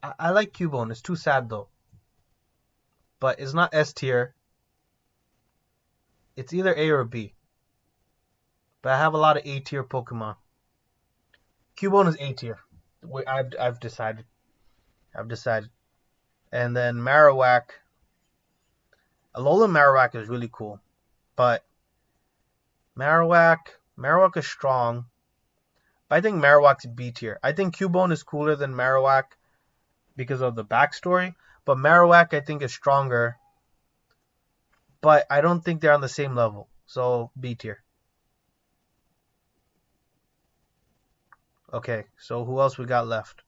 I like Cubone. It's too sad, though. But it's not S tier. It's either A or B. But I have a lot of A tier Pokemon. Cubone is A tier. I've decided. And then Marowak. Alolan Marowak is really cool. But Marowak is strong. But I think Marowak's B tier. I think Cubone is cooler than Marowak because of the backstory. But Marowak, I think, is stronger. But I don't think they're on the same level. So, B tier. Okay, so who else we got left?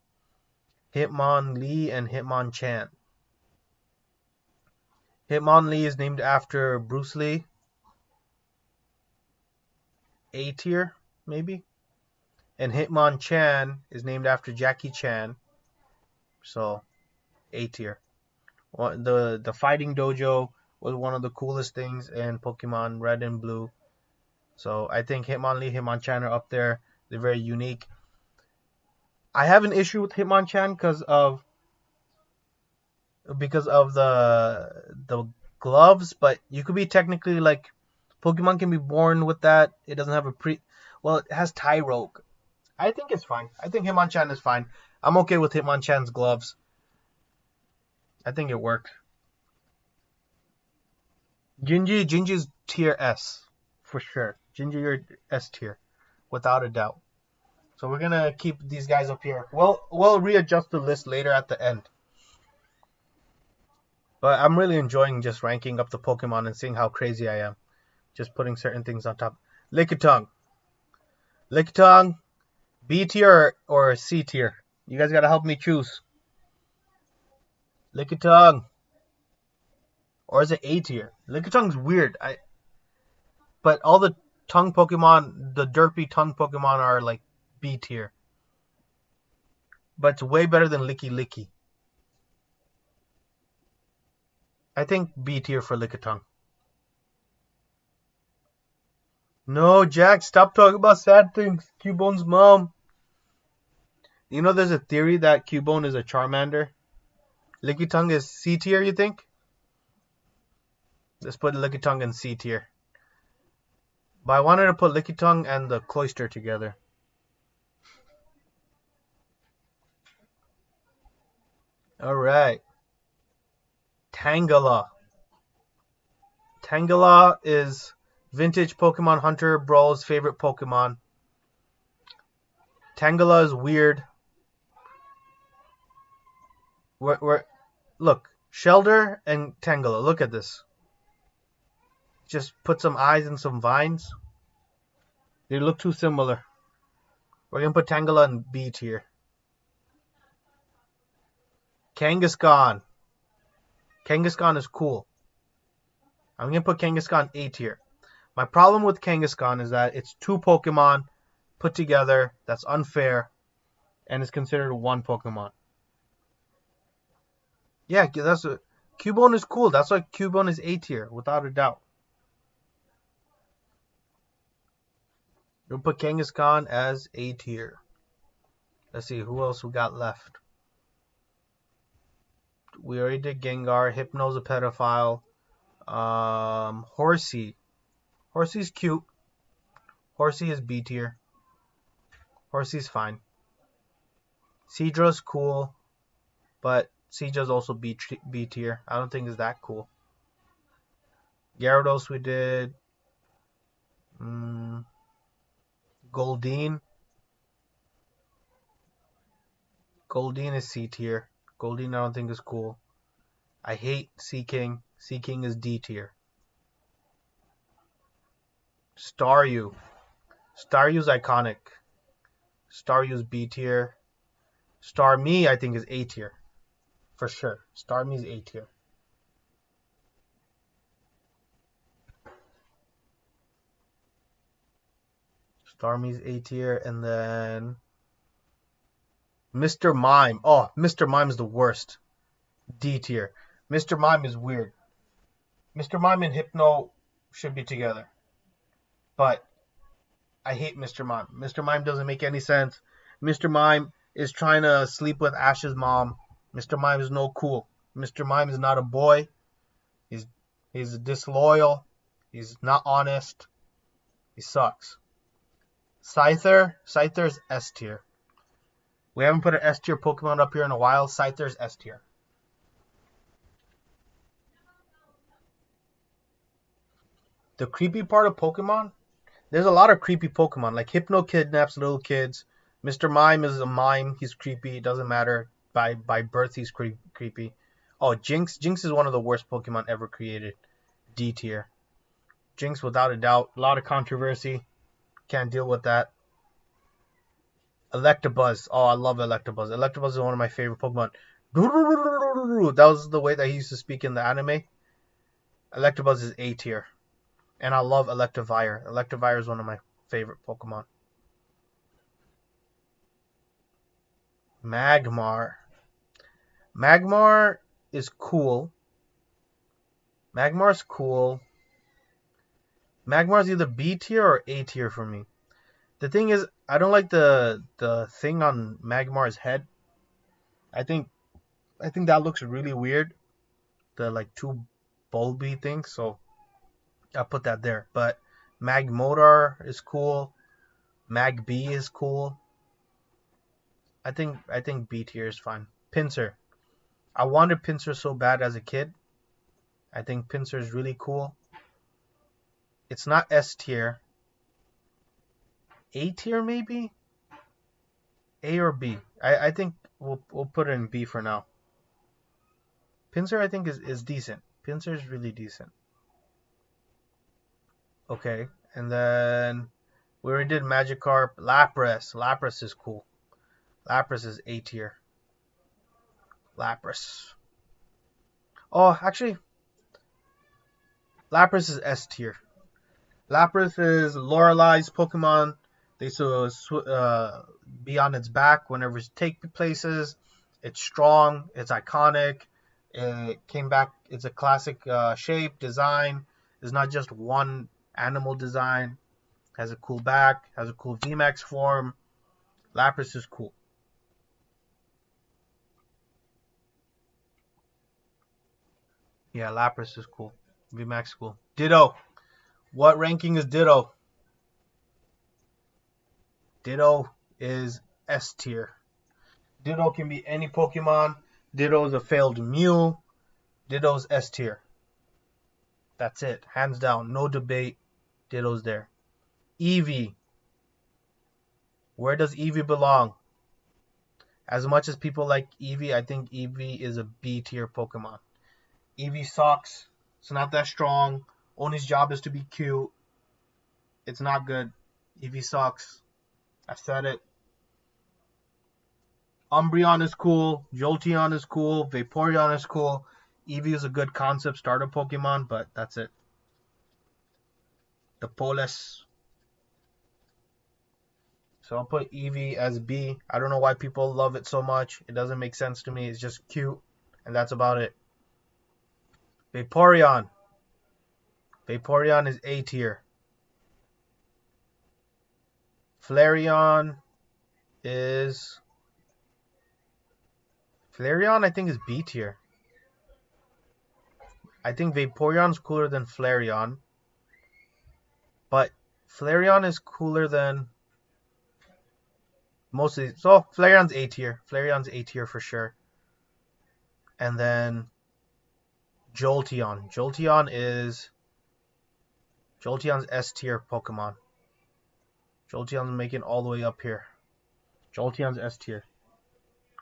Hitmonlee and Hitmonchan. Hitmonlee is named after Bruce Lee. A tier, maybe? And Hitmonchan is named after Jackie Chan. So, A tier. The fighting dojo was one of the coolest things in Pokemon Red and Blue. So I think Hitmonlee, Hitmonchan are up there. They're very unique. I have an issue with Hitmonchan because of the gloves, but you could be technically like Pokemon can be born with that. It doesn't have it has Tyrogue. I think it's fine. I think Hitmonchan is fine. I'm okay with Hitmonchan's gloves. I think it worked. Gingy's tier S for sure. Gingy, you're S tier without a doubt. So we're gonna keep these guys up here. We'll readjust the list later at the end. But I'm really enjoying just ranking up the Pokemon and seeing how crazy I am. Just putting certain things on top. Lickitung, B tier or C tier? You guys gotta help me choose. Lickitung. Or is it A tier? Lickitung's weird. But all the tongue Pokemon, the derpy tongue Pokemon are like B tier. But it's way better than Licky. I think B tier for Lickitung. No, Jack, stop talking about sad things. Cubone's mom. You know there's a theory that Cubone is a Charmander. Lickitung is C tier, you think? Let's put Lickitung in C tier. But I wanted to put Lickitung and the Cloyster together. Alright. Tangela. Tangela is vintage Pokemon Hunter Bro's favorite Pokemon. Tangela is weird. Look, Shelder and Tangela. Look at this. Just put some eyes and some vines. They look too similar. We're gonna put Tangela in B tier. Kangaskhan. Kangaskhan is cool. I'm gonna put Kangaskhan A tier. My problem with Kangaskhan is that it's two Pokemon put together. That's unfair, and it's considered one Pokemon. Yeah, that's a Cubone is cool. That's why Cubone is A tier, without a doubt. We'll put Kangaskhan as A tier. Let's see who else we got left. We already did Gengar. Hypno's a pedophile. Horsey. Horsey's cute. Horsey is B tier. Horsey's fine. Seadra's cool, but Seadra's also B tier. I don't think it's that cool. Gyarados we did. Goldeen. Goldeen is C tier. Goldeen I don't think is cool. I hate Seaking. Seaking is D tier. Staryu. Staryu's iconic. Staryu's B tier. Starmie I think is A tier. For sure. Starmie's A tier. Starmie's A tier, and then Mr. Mime. Oh, Mr. Mime is the worst. D tier. Mr. Mime is weird. Mr. Mime and Hypno should be together. But I hate Mr. Mime. Mr. Mime doesn't make any sense. Mr. Mime is trying to sleep with Ash's mom. Mr. Mime is no cool. Mr. Mime is not a boy. He's disloyal. He's not honest. He sucks. Scyther. Scyther's S tier. We haven't put an S tier Pokemon up here in a while. Scyther's S tier. The creepy part of Pokemon, there's a lot of creepy Pokemon. Like Hypno kidnaps little kids. Mr. Mime is a mime. He's creepy. It doesn't matter. By birth, he's creepy. Oh, Jinx. Jinx is one of the worst Pokemon ever created. D tier. Jinx, without a doubt. A lot of controversy. Can't deal with that. Electabuzz. Oh, I love Electabuzz. Electabuzz is one of my favorite Pokemon. That was the way that he used to speak in the anime. Electabuzz is A tier. And I love Electivire. Electivire is one of my favorite Pokemon. Magmar. Magmar is cool. Magmar's cool. Magmar's either B tier or A tier for me. The thing is, I don't like the thing on Magmar's head. I think that looks really weird. The like two bulby things, so I'll put that there. But Magmodar is cool. Magby is cool. I think B tier is fine. Pinsir. I wanted Pinsir so bad as a kid. I think Pinsir is really cool. It's not S tier. A tier maybe? A or B? I think we'll put it in B for now. Pinsir I think is decent. Pinsir is really decent. Okay, and then we already did Magikarp. Lapras. Lapras is cool. Lapras is A tier. Lapras. Oh, actually, Lapras is S tier. Lapras is Lorelei's Pokemon. They used to be on its back whenever it takes places. It's strong. It's iconic. It came back. It's a classic shape, design. It's not just one animal design. Has a cool back. Has a cool VMAX form. Lapras is cool. Yeah, Lapras is cool. VMAX cool. Ditto. What ranking is Ditto? Ditto is S tier. Ditto can be any Pokemon. Ditto is a failed Mew. Ditto's S tier. That's it. Hands down. No debate. Ditto's there. Eevee. Where does Eevee belong? As much as people like Eevee, I think Eevee is a B tier Pokemon. Eevee sucks. It's not that strong. Oni's job is to be cute. It's not good. Eevee sucks. I said it. Umbreon is cool. Jolteon is cool. Vaporeon is cool. Eevee is a good concept starter Pokemon, but that's it. The Polis. So I'll put Eevee as B. I don't know why people love it so much. It doesn't make sense to me. It's just cute, and that's about it. Vaporeon. Vaporeon is A tier. Flareon is... Flareon, I think, is B tier. I think Vaporeon's cooler than Flareon. But Flareon is cooler than most of these. So Flareon's A tier. Flareon's A tier for sure. And then Jolteon. Jolteon's S tier Pokemon. Jolteon's making all the way up here. Jolteon's S tier.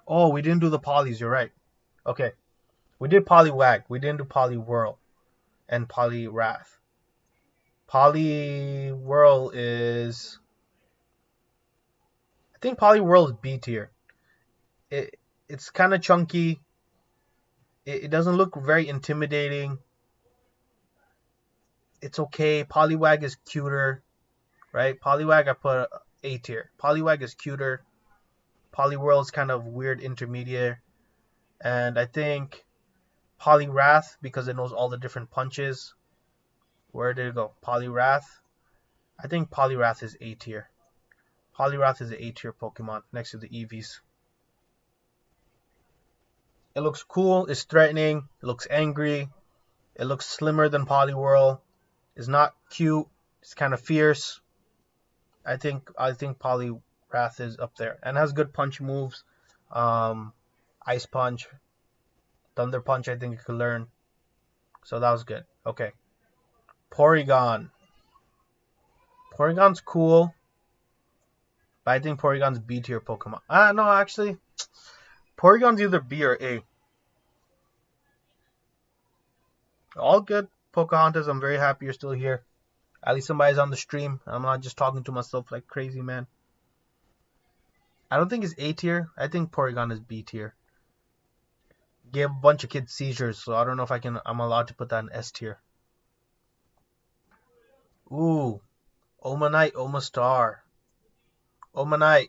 Oh, we didn't do the polys. You're right. Okay. We did Poliwag. We didn't do Poliwhirl and Poliwrath. Poliwhirl is... I think Poliwhirl is B tier. It's kind of chunky. It doesn't look very intimidating. It's okay. Poliwag is cuter. Right? Poliwag I put A tier. Poliwag is cuter. Poliwhirl is kind of weird intermediate. And I think Poliwrath, because it knows all the different punches. Where did it go? Poliwrath. I think Poliwrath is A tier. Poliwrath is an A tier Pokemon next to the Eevees. It looks cool. It's threatening. It looks angry. It looks slimmer than Poliwhirl. It's not cute. It's kind of fierce. I think Poliwrath is up there and has good punch moves. Ice Punch, Thunder Punch. I think you could learn. So that was good. Okay. Porygon. Porygon's cool. But I think Porygon's B tier Pokemon. No, actually. Porygon's either B or A. All good, Pocahontas. I'm very happy you're still here. At least somebody's on the stream. I'm not just talking to myself like crazy, man. I don't think it's A tier. I think Porygon is B tier. Gave a bunch of kids seizures, so I don't know if I'm allowed to put that in S tier. Ooh. Omanite, Omastar. Omanite's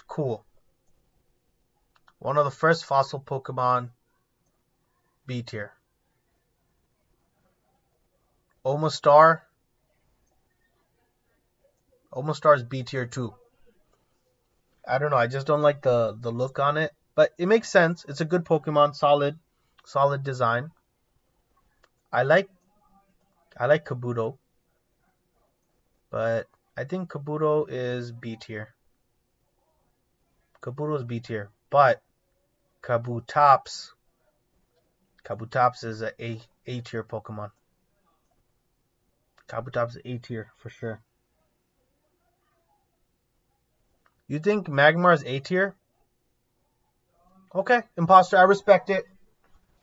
cool. One of the first fossil Pokemon. B tier. Omastar is B tier too. I don't know. I just don't like the look on it. But it makes sense. It's a good Pokemon. Solid design. I like Kabuto. But I think Kabuto is B tier. Kabuto is B tier. But Kabutops is a tier Pokemon. Kabutops is A tier for sure. You think Magmar is A tier? Okay, Imposter. I respect it.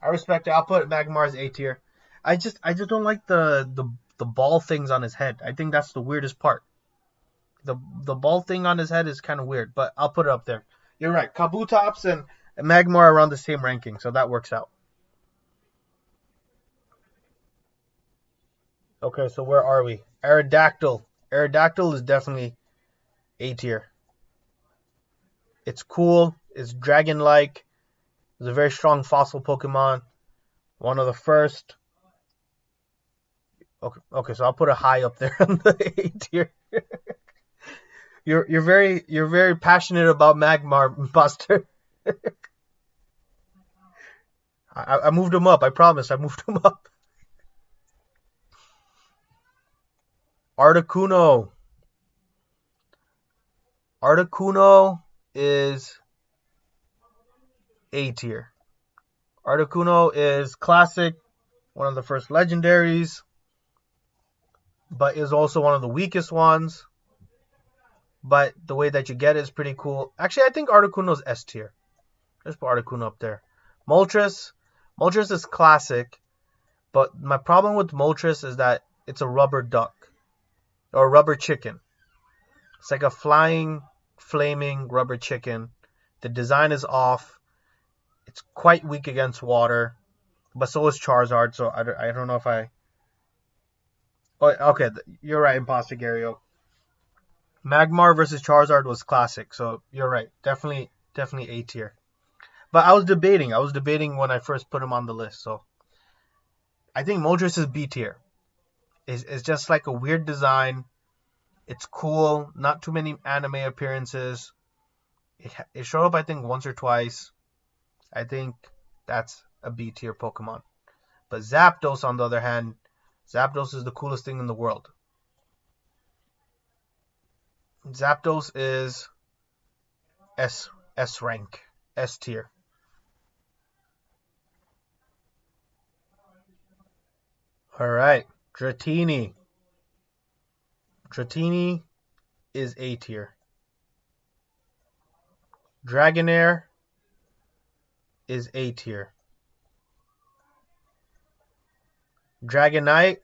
I'll put Magmar as A tier. I just don't like the ball things on his head. I think that's the weirdest part. The ball thing on his head is kind of weird, but I'll put it up there. You're right. Kabutops and Magmar are around the same ranking, so that works out. Okay, so where are we? Aerodactyl. Aerodactyl is definitely A tier. It's cool. It's dragon-like. It's a very strong fossil Pokemon. One of the first. Okay, so I'll put a high up there on the A tier. You're very passionate about Magmar, Buster. I moved him up. I promise. I moved him up. Articuno. Articuno is A tier. Articuno is classic, one of the first legendaries. but is also one of the weakest ones. But the way that you get it is pretty cool. Actually, I think Articuno is S tier. Let's put Articuno up there. Moltres. Moltres is classic. But my problem with Moltres is that it's a rubber duck. Or rubber chicken. It's like a flying, flaming rubber chicken. The design is off. It's quite weak against water. But so is Charizard. So I don't know if I... Oh, okay, you're right, Imposter Gario. Magmar versus Charizard was classic. So you're right. Definitely A tier. But I was debating when I first put him on the list. So I think Moltres is B tier. It's just like a weird design. It's cool. Not too many anime appearances. It showed up, I think, once or twice. I think that's a B tier Pokemon. But Zapdos, on the other hand, Zapdos is the coolest thing in the world. Zapdos is S rank. S tier. Alright. Dratini. Dratini is A tier. Dragonair is A tier. Dragonite,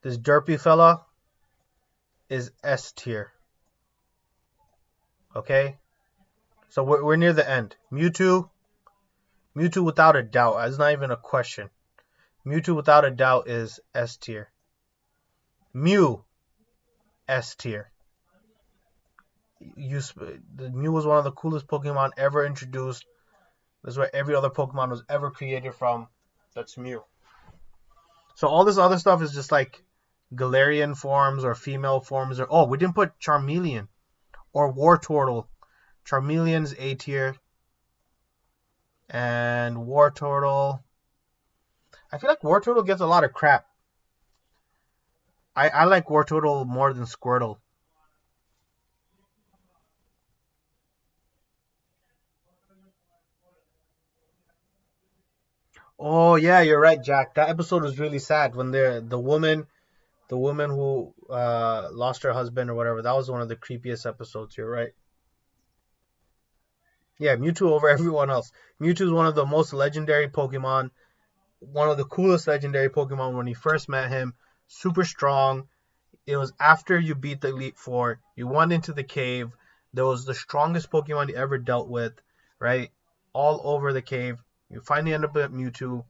this derpy fella, is S tier. Okay? So we're near the end. Mewtwo without a doubt. That's not even a question. Mewtwo without a doubt is S tier. Mew, S tier. Mew was one of the coolest Pokemon ever introduced. That's where every other Pokemon was ever created from. That's Mew. So all this other stuff is just like Galarian forms or female forms. Oh, we didn't put Charmeleon or Wartortle. Charmeleon's A tier. And Wartortle. I feel like Wartortle gets a lot of crap. I like Wartortle more than Squirtle. Oh yeah, you're right, Jack. That episode was really sad when the woman who lost her husband or whatever. That was one of the creepiest episodes. You're right. Yeah, Mewtwo over everyone else. Mewtwo is one of the most legendary Pokemon. One of the coolest legendary Pokemon when you first met him. Super strong. It was after you beat the Elite Four. You went into the cave. That was the strongest Pokemon you ever dealt with, right? All over the cave. You finally end up at Mewtwo.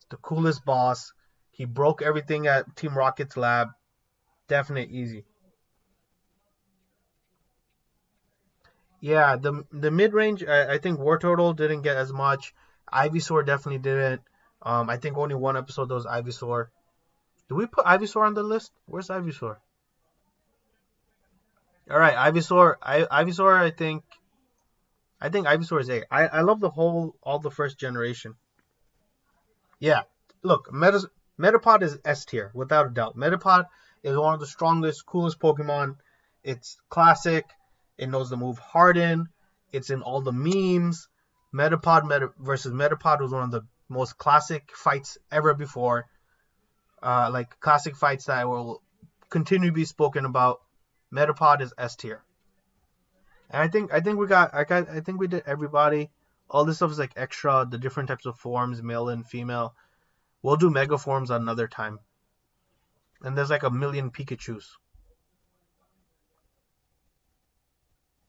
The coolest boss. He broke everything at Team Rocket's lab. Definite easy. Yeah, the mid range, I think Wartortle didn't get as much. Ivysaur definitely didn't. I think only one episode there was Ivysaur. Did we put Ivysaur on the list? Where's Ivysaur? All right, Ivysaur. Ivysaur. I think Ivysaur is A. I love all the first generation. Yeah. Look, Metapod is S tier without a doubt. Metapod is one of the strongest, coolest Pokemon. It's classic. It knows the move Harden. It's in all the memes. Metapod versus Metapod was one of the most classic fights ever before. Like classic fights that will continue to be spoken about. Metapod is S tier. And I think we did everybody. All this stuff is like extra, the different types of forms, male and female. We'll do mega forms another time. And there's like a million Pikachus.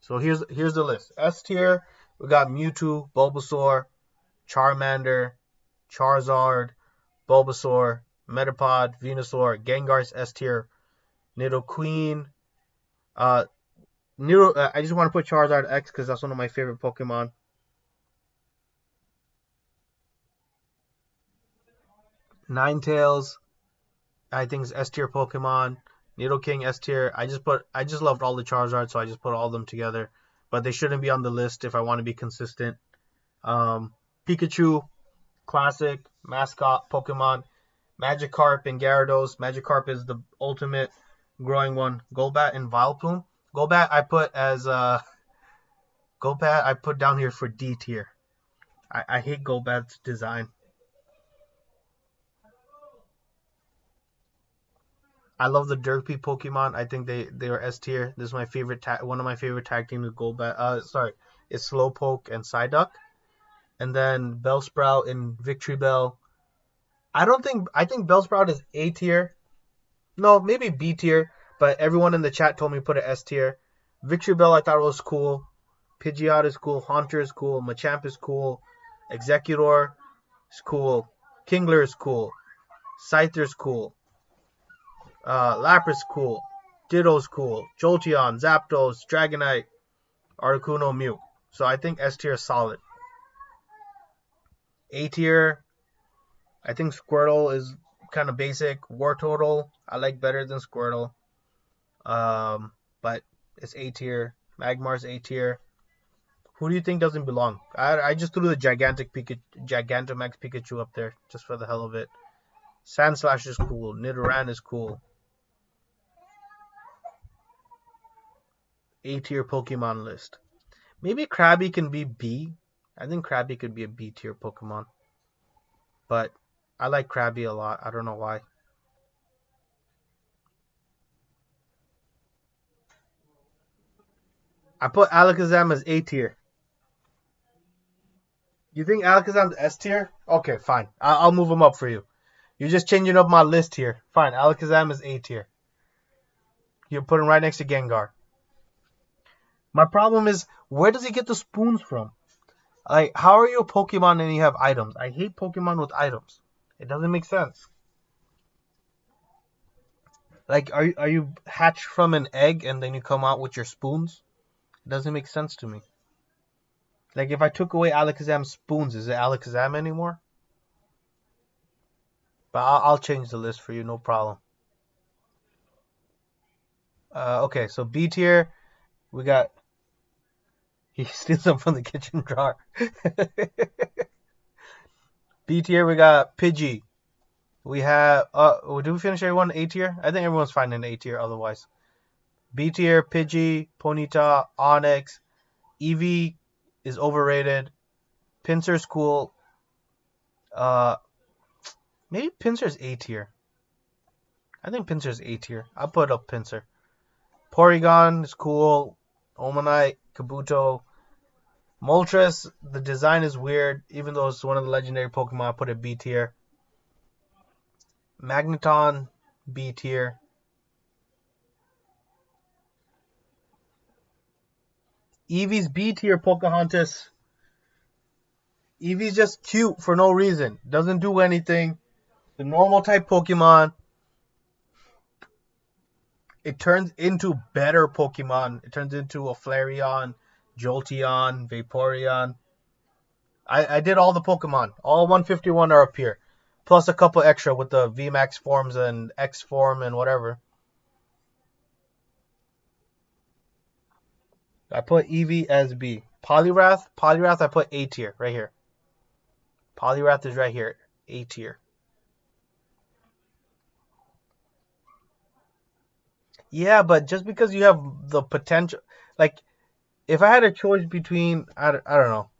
So here's the list. S tier, we got Mewtwo, Bulbasaur, Charmander, Charizard, Bulbasaur, Metapod, Venusaur, Gengar's S tier, Nidoqueen. I just want to put Charizard X because that's one of my favorite Pokemon. Ninetales, I think is S tier Pokemon. Nidoking S tier. I just loved all the Charizard, so I just put all of them together. But they shouldn't be on the list if I want to be consistent. Pikachu, classic mascot Pokemon. Magikarp and Gyarados. Magikarp is the ultimate growing one. Golbat and Vileplume. Golbat I put down here for D tier. I hate Golbat's design. I love the Derpy Pokemon. I think they are S tier. This is my favorite one of my favorite tag teams with it's Slowpoke and Psyduck. And then Bellsprout and Victory Bell. I think Bellsprout is A tier. No, maybe B tier, but everyone in the chat told me to put it S tier. Victory Bell I thought was cool. Pidgeot is cool. Haunter is cool. Machamp is cool. Executor is cool. Kingler is cool. Scyther is cool. Lapras cool. Ditto's cool. Jolteon, Zapdos, Dragonite, Articuno, Mew. So I think S tier is solid. A tier, I think Squirtle is kind of basic. Wartortle, I like better than Squirtle. But it's A tier. Magmar's A tier. Who do you think doesn't belong? I just threw the Gigantamax Pikachu up there just for the hell of it. Sandslash is cool. Nidoran is cool. A tier Pokemon list. Maybe Krabby can be B. I think Krabby could be a B tier Pokemon. But I like Krabby a lot. I don't know why. I put Alakazam as A tier. You think Alakazam's S tier? Okay, fine. I'll move him up for you. You're just changing up my list here. Fine, Alakazam is A tier. You put him right next to Gengar. My problem is, where does he get the spoons from? Like, how are you a Pokemon and you have items? I hate Pokemon with items. It doesn't make sense. Like, are you hatched from an egg and then you come out with your spoons? It doesn't make sense to me. Like, if I took away Alakazam's spoons, is it Alakazam anymore? But I'll change the list for you, no problem. Okay, so B tier, we got... He steals them from the kitchen drawer. B tier, we got Pidgey. We have... did we finish everyone A tier? I think everyone's fine in A tier otherwise. B tier, Pidgey, Ponyta, Onix. Eevee is overrated. Pinsir's cool. Maybe Pinsir's A tier. I think Pinsir's A tier. I'll put up Pinsir. Porygon is cool. Omanite, Kabuto. Moltres, the design is weird. Even though it's one of the legendary Pokemon, I put it B tier. Magneton, B tier. Eevee's B tier, Pocahontas. Eevee's just cute for no reason. Doesn't do anything. The normal type Pokemon. It turns into better Pokemon. It turns into a Flareon, Jolteon, Vaporeon. I did all the Pokemon. All 151 are up here. Plus a couple extra with the VMAX forms and X form and whatever. I put Eevee as B. Poliwrath I put A tier right here. Poliwrath is right here. A tier. Yeah, but just because you have the potential, like, if I had a choice between, I don't know,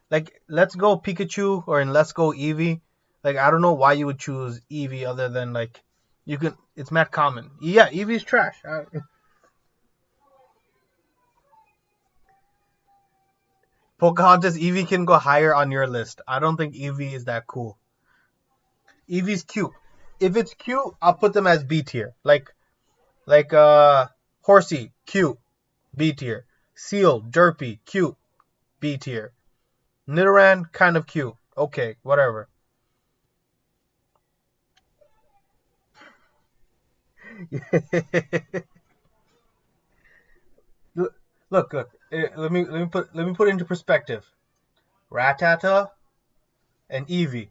like, let's go Pikachu or in Let's Go Eevee, like, I don't know why you would choose Eevee other than, like, it's Matt Common. Yeah, Eevee's trash. Pocahontas, Eevee can go higher on your list. I don't think Eevee is that cool. Eevee's cute. If it's cute, I'll put them as B tier. Like Horsey, cute, B tier. Seal, derpy, cute, B tier. Nidoran, kind of cute. Okay, whatever. Look. Let me put it into perspective. Rattata and Eevee.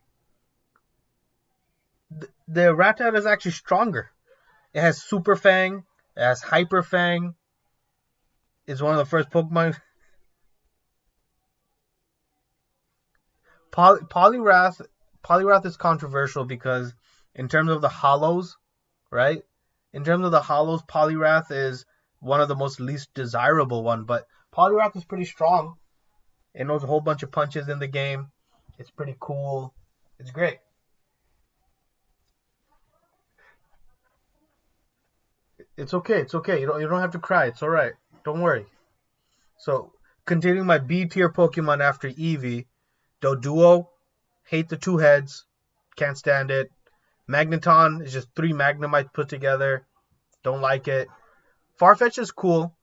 The Rattata is actually stronger. It has Super Fang. It has Hyper Fang. It's one of the first Pokemon. Poliwrath is controversial because in terms of the hollows, right? In terms of the hollows, Poliwrath is one of the most least desirable one, but Poliwrath is pretty strong. It knows a whole bunch of punches in the game. It's pretty cool. It's great. It's okay. It's okay. You don't have to cry. It's all right. Don't worry. So, continuing my B tier Pokemon after Eevee, Doduo, hate the two heads, can't stand it. Magneton is just three Magnemites put together, don't like it. Farfetch is cool,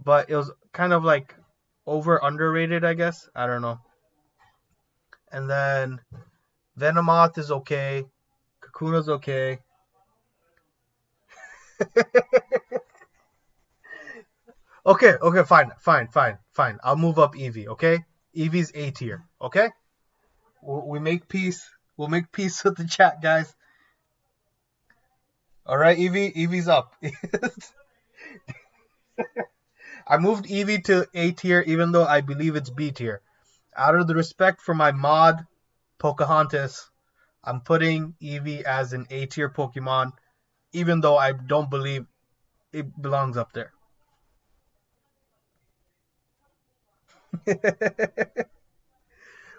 but it was kind of like underrated, I guess. I don't know. And then Venomoth is okay. Kakuna's okay. Okay, fine. I'll move up Eevee, okay? Eevee's A tier, okay? We make peace. We'll make peace with the chat, guys. All right, Eevee? Eevee's up. I moved Eevee to A tier even though I believe it's B tier. Out of the respect for my mod, Pocahontas, I'm putting Eevee as an A tier Pokemon even though I don't believe it belongs up there.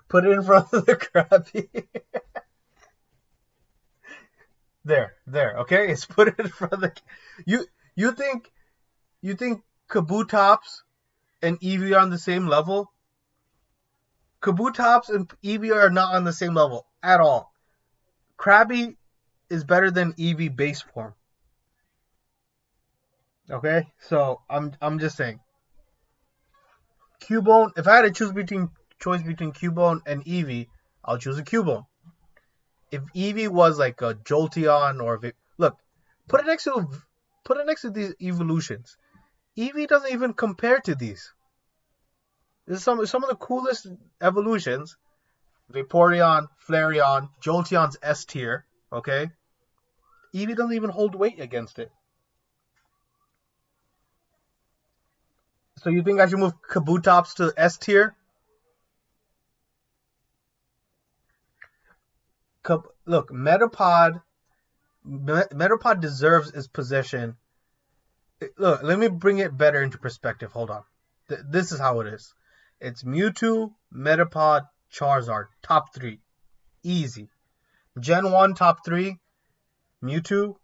Put it in front of the Krabby. There, okay? It's put it in front of the... You think Kabutops and Eevee are on the same level? Kabutops and Eevee are not on the same level at all. Krabby is better than Eevee base form. Okay? So I'm just saying. Cubone, if I had to choice between Cubone and Eevee, I'll choose a Cubone. If Eevee was like a Jolteon or if it, look, put it next to these evolutions. Eevee doesn't even compare to these. This is some of the coolest evolutions. Vaporeon, Flareon, Jolteon's S tier, okay? Eevee doesn't even hold weight against it. So you think I should move Kabutops to S tier? Look, Metapod deserves its position. Look, let me bring it better into perspective. Hold on. This is how it is. It's Mewtwo, Metapod, Charizard. Top 3. Easy. Gen 1 top 3. Mewtwo,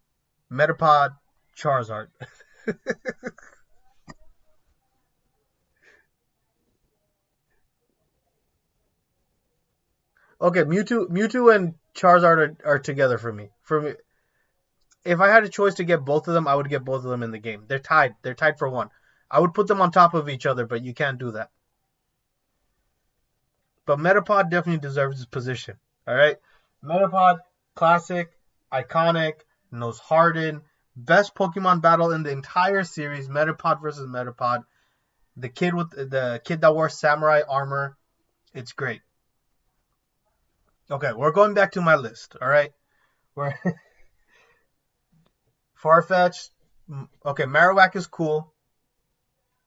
Metapod, Charizard. Okay, Mewtwo and Charizard are together for me. If I had a choice to get both of them, I would get both of them in the game. They're tied. They're tied for 1. I would put them on top of each other, but you can't do that. But Metapod definitely deserves his position. All right? Metapod, classic, iconic, knows Harden. Best Pokemon battle in the entire series, Metapod versus Metapod. The kid that wore samurai armor. It's great. Okay, we're going back to my list, all right? We're Farfetch. Okay, Marowak is cool.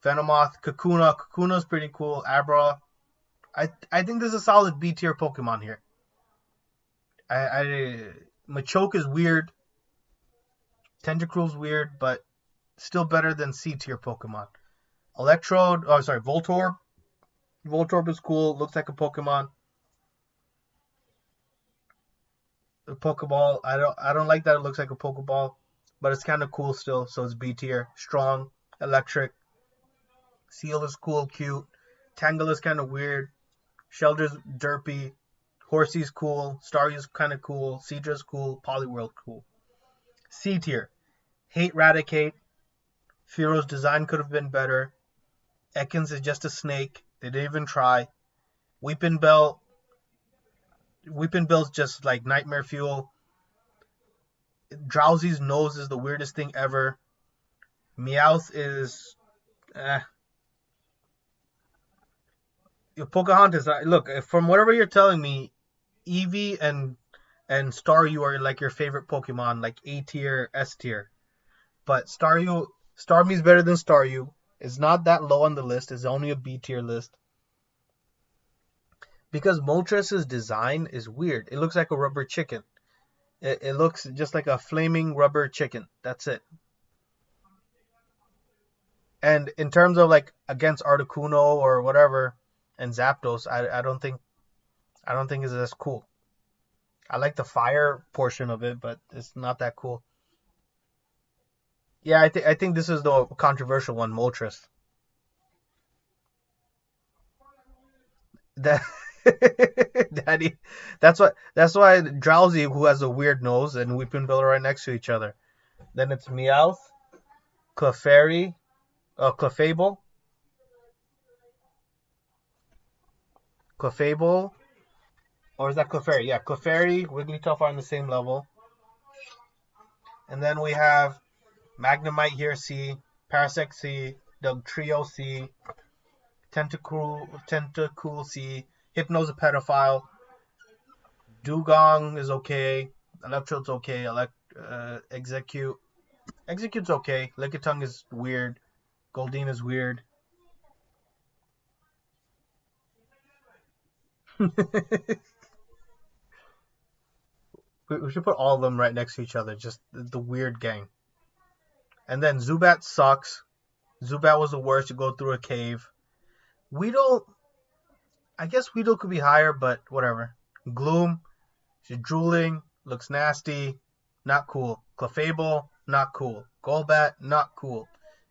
Venomoth, Kakuna's pretty cool. Abra. I think this is a solid B tier Pokemon here. Machoke is weird. Tentacruel's weird, but still better than C tier Pokemon. Voltorb. Voltorb is cool. Looks like a Pokemon. A Pokeball. I don't like that it looks like a Pokeball, but it's kind of cool still. So it's B tier. Strong, electric. Seal is cool, cute. Tangle is kind of weird. Shelter's derpy. Horsey's cool. Staryu's kind of cool. Seadra's cool. Poliwhirl cool. C tier. Hate Raticate. Fearo's design could have been better. Ekans is just a snake. They didn't even try. Weepinbell's just like nightmare fuel. Drowsy's nose is the weirdest thing ever. Meowth is Pocahontas. Look, from whatever you're telling me, Eevee and Staryu are like your favorite Pokemon, like A tier, S tier. But Starmie's better than Staryu. It's not that low on the list. It's only a B tier list. Because Moltres' design is weird. It looks like a rubber chicken. It looks just like a flaming rubber chicken. That's it. And in terms of like against Articuno or whatever and Zapdos, I don't think it's as cool. I like the fire portion of it, but it's not that cool. Yeah, I think this is the controversial one, Moltres. That Daddy, that's why Drowsy, who has a weird nose, and Weepinbell are right next to each other. Then it's Meowth, Clefairy, Clefable, Clefable, or is that Clefairy? Yeah, Clefairy, Wigglytuff are on the same level. And then we have Magnemite here, C, Parasect C, Dugtrio C, Tentacool C, Hypno's a pedophile, Dugong is okay, Electrode's okay, Execute. Execute's okay, Lickitung is weird, Goldeen is weird. We should put all of them right next to each other, just the weird gang. And then Zubat sucks. Zubat was the worst to go through a cave. Weedle, I guess Weedle could be higher, but whatever. Gloom, she's drooling, looks nasty, not cool. Clefable, not cool. Golbat, not cool.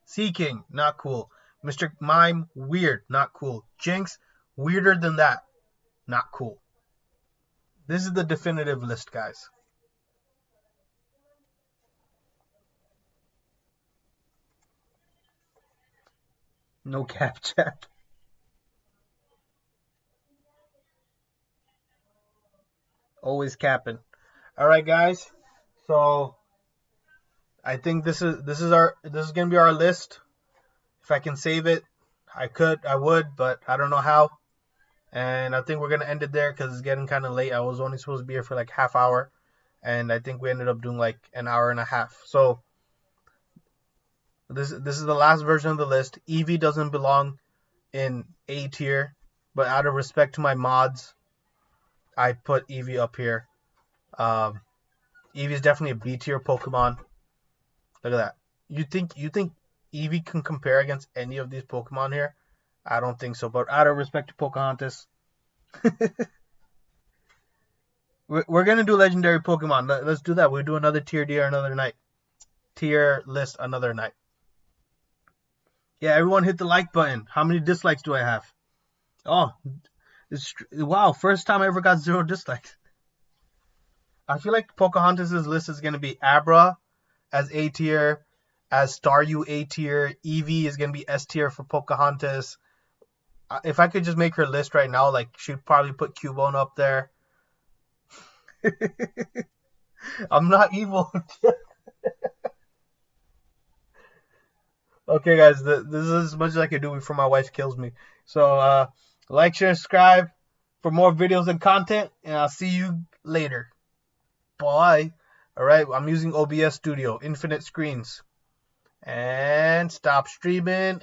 Seaking, not cool. Mr. Mime, weird, not cool. Jinx, weirder than that, not cool. This is the definitive list, guys. No cap chat. Always capping. All right, guys. So I think this is gonna be our list. If I can save it, I would, but I don't know how. And I think we're gonna end it there because it's getting kind of late. I was only supposed to be here for like half hour, and I think we ended up doing like an hour and a half. So this is the last version of the list. Eevee doesn't belong in A tier, but out of respect to my mods, I put Eevee up here. Eevee is definitely a B tier Pokemon. Look at that. You think Eevee can compare against any of these Pokemon here? I don't think so. But out of respect to Pocahontas, we're gonna do legendary Pokemon. Let's do that. We'll do another tier D another night. Tier list another night. Yeah, everyone hit the like button. How many dislikes do I have? Oh, wow! First time I ever got 0 dislikes. I feel like Pocahontas' list is gonna be Abra as A tier, as Staryu A tier. Eevee is gonna be S tier for Pocahontas. If I could just make her list right now, like she'd probably put Cubone up there. I'm not evil. Okay, guys, this is as much as I can do before my wife kills me. So, like, share, subscribe for more videos and content, and I'll see you later. Bye. All right, I'm using OBS Studio, infinite screens, and stop streaming.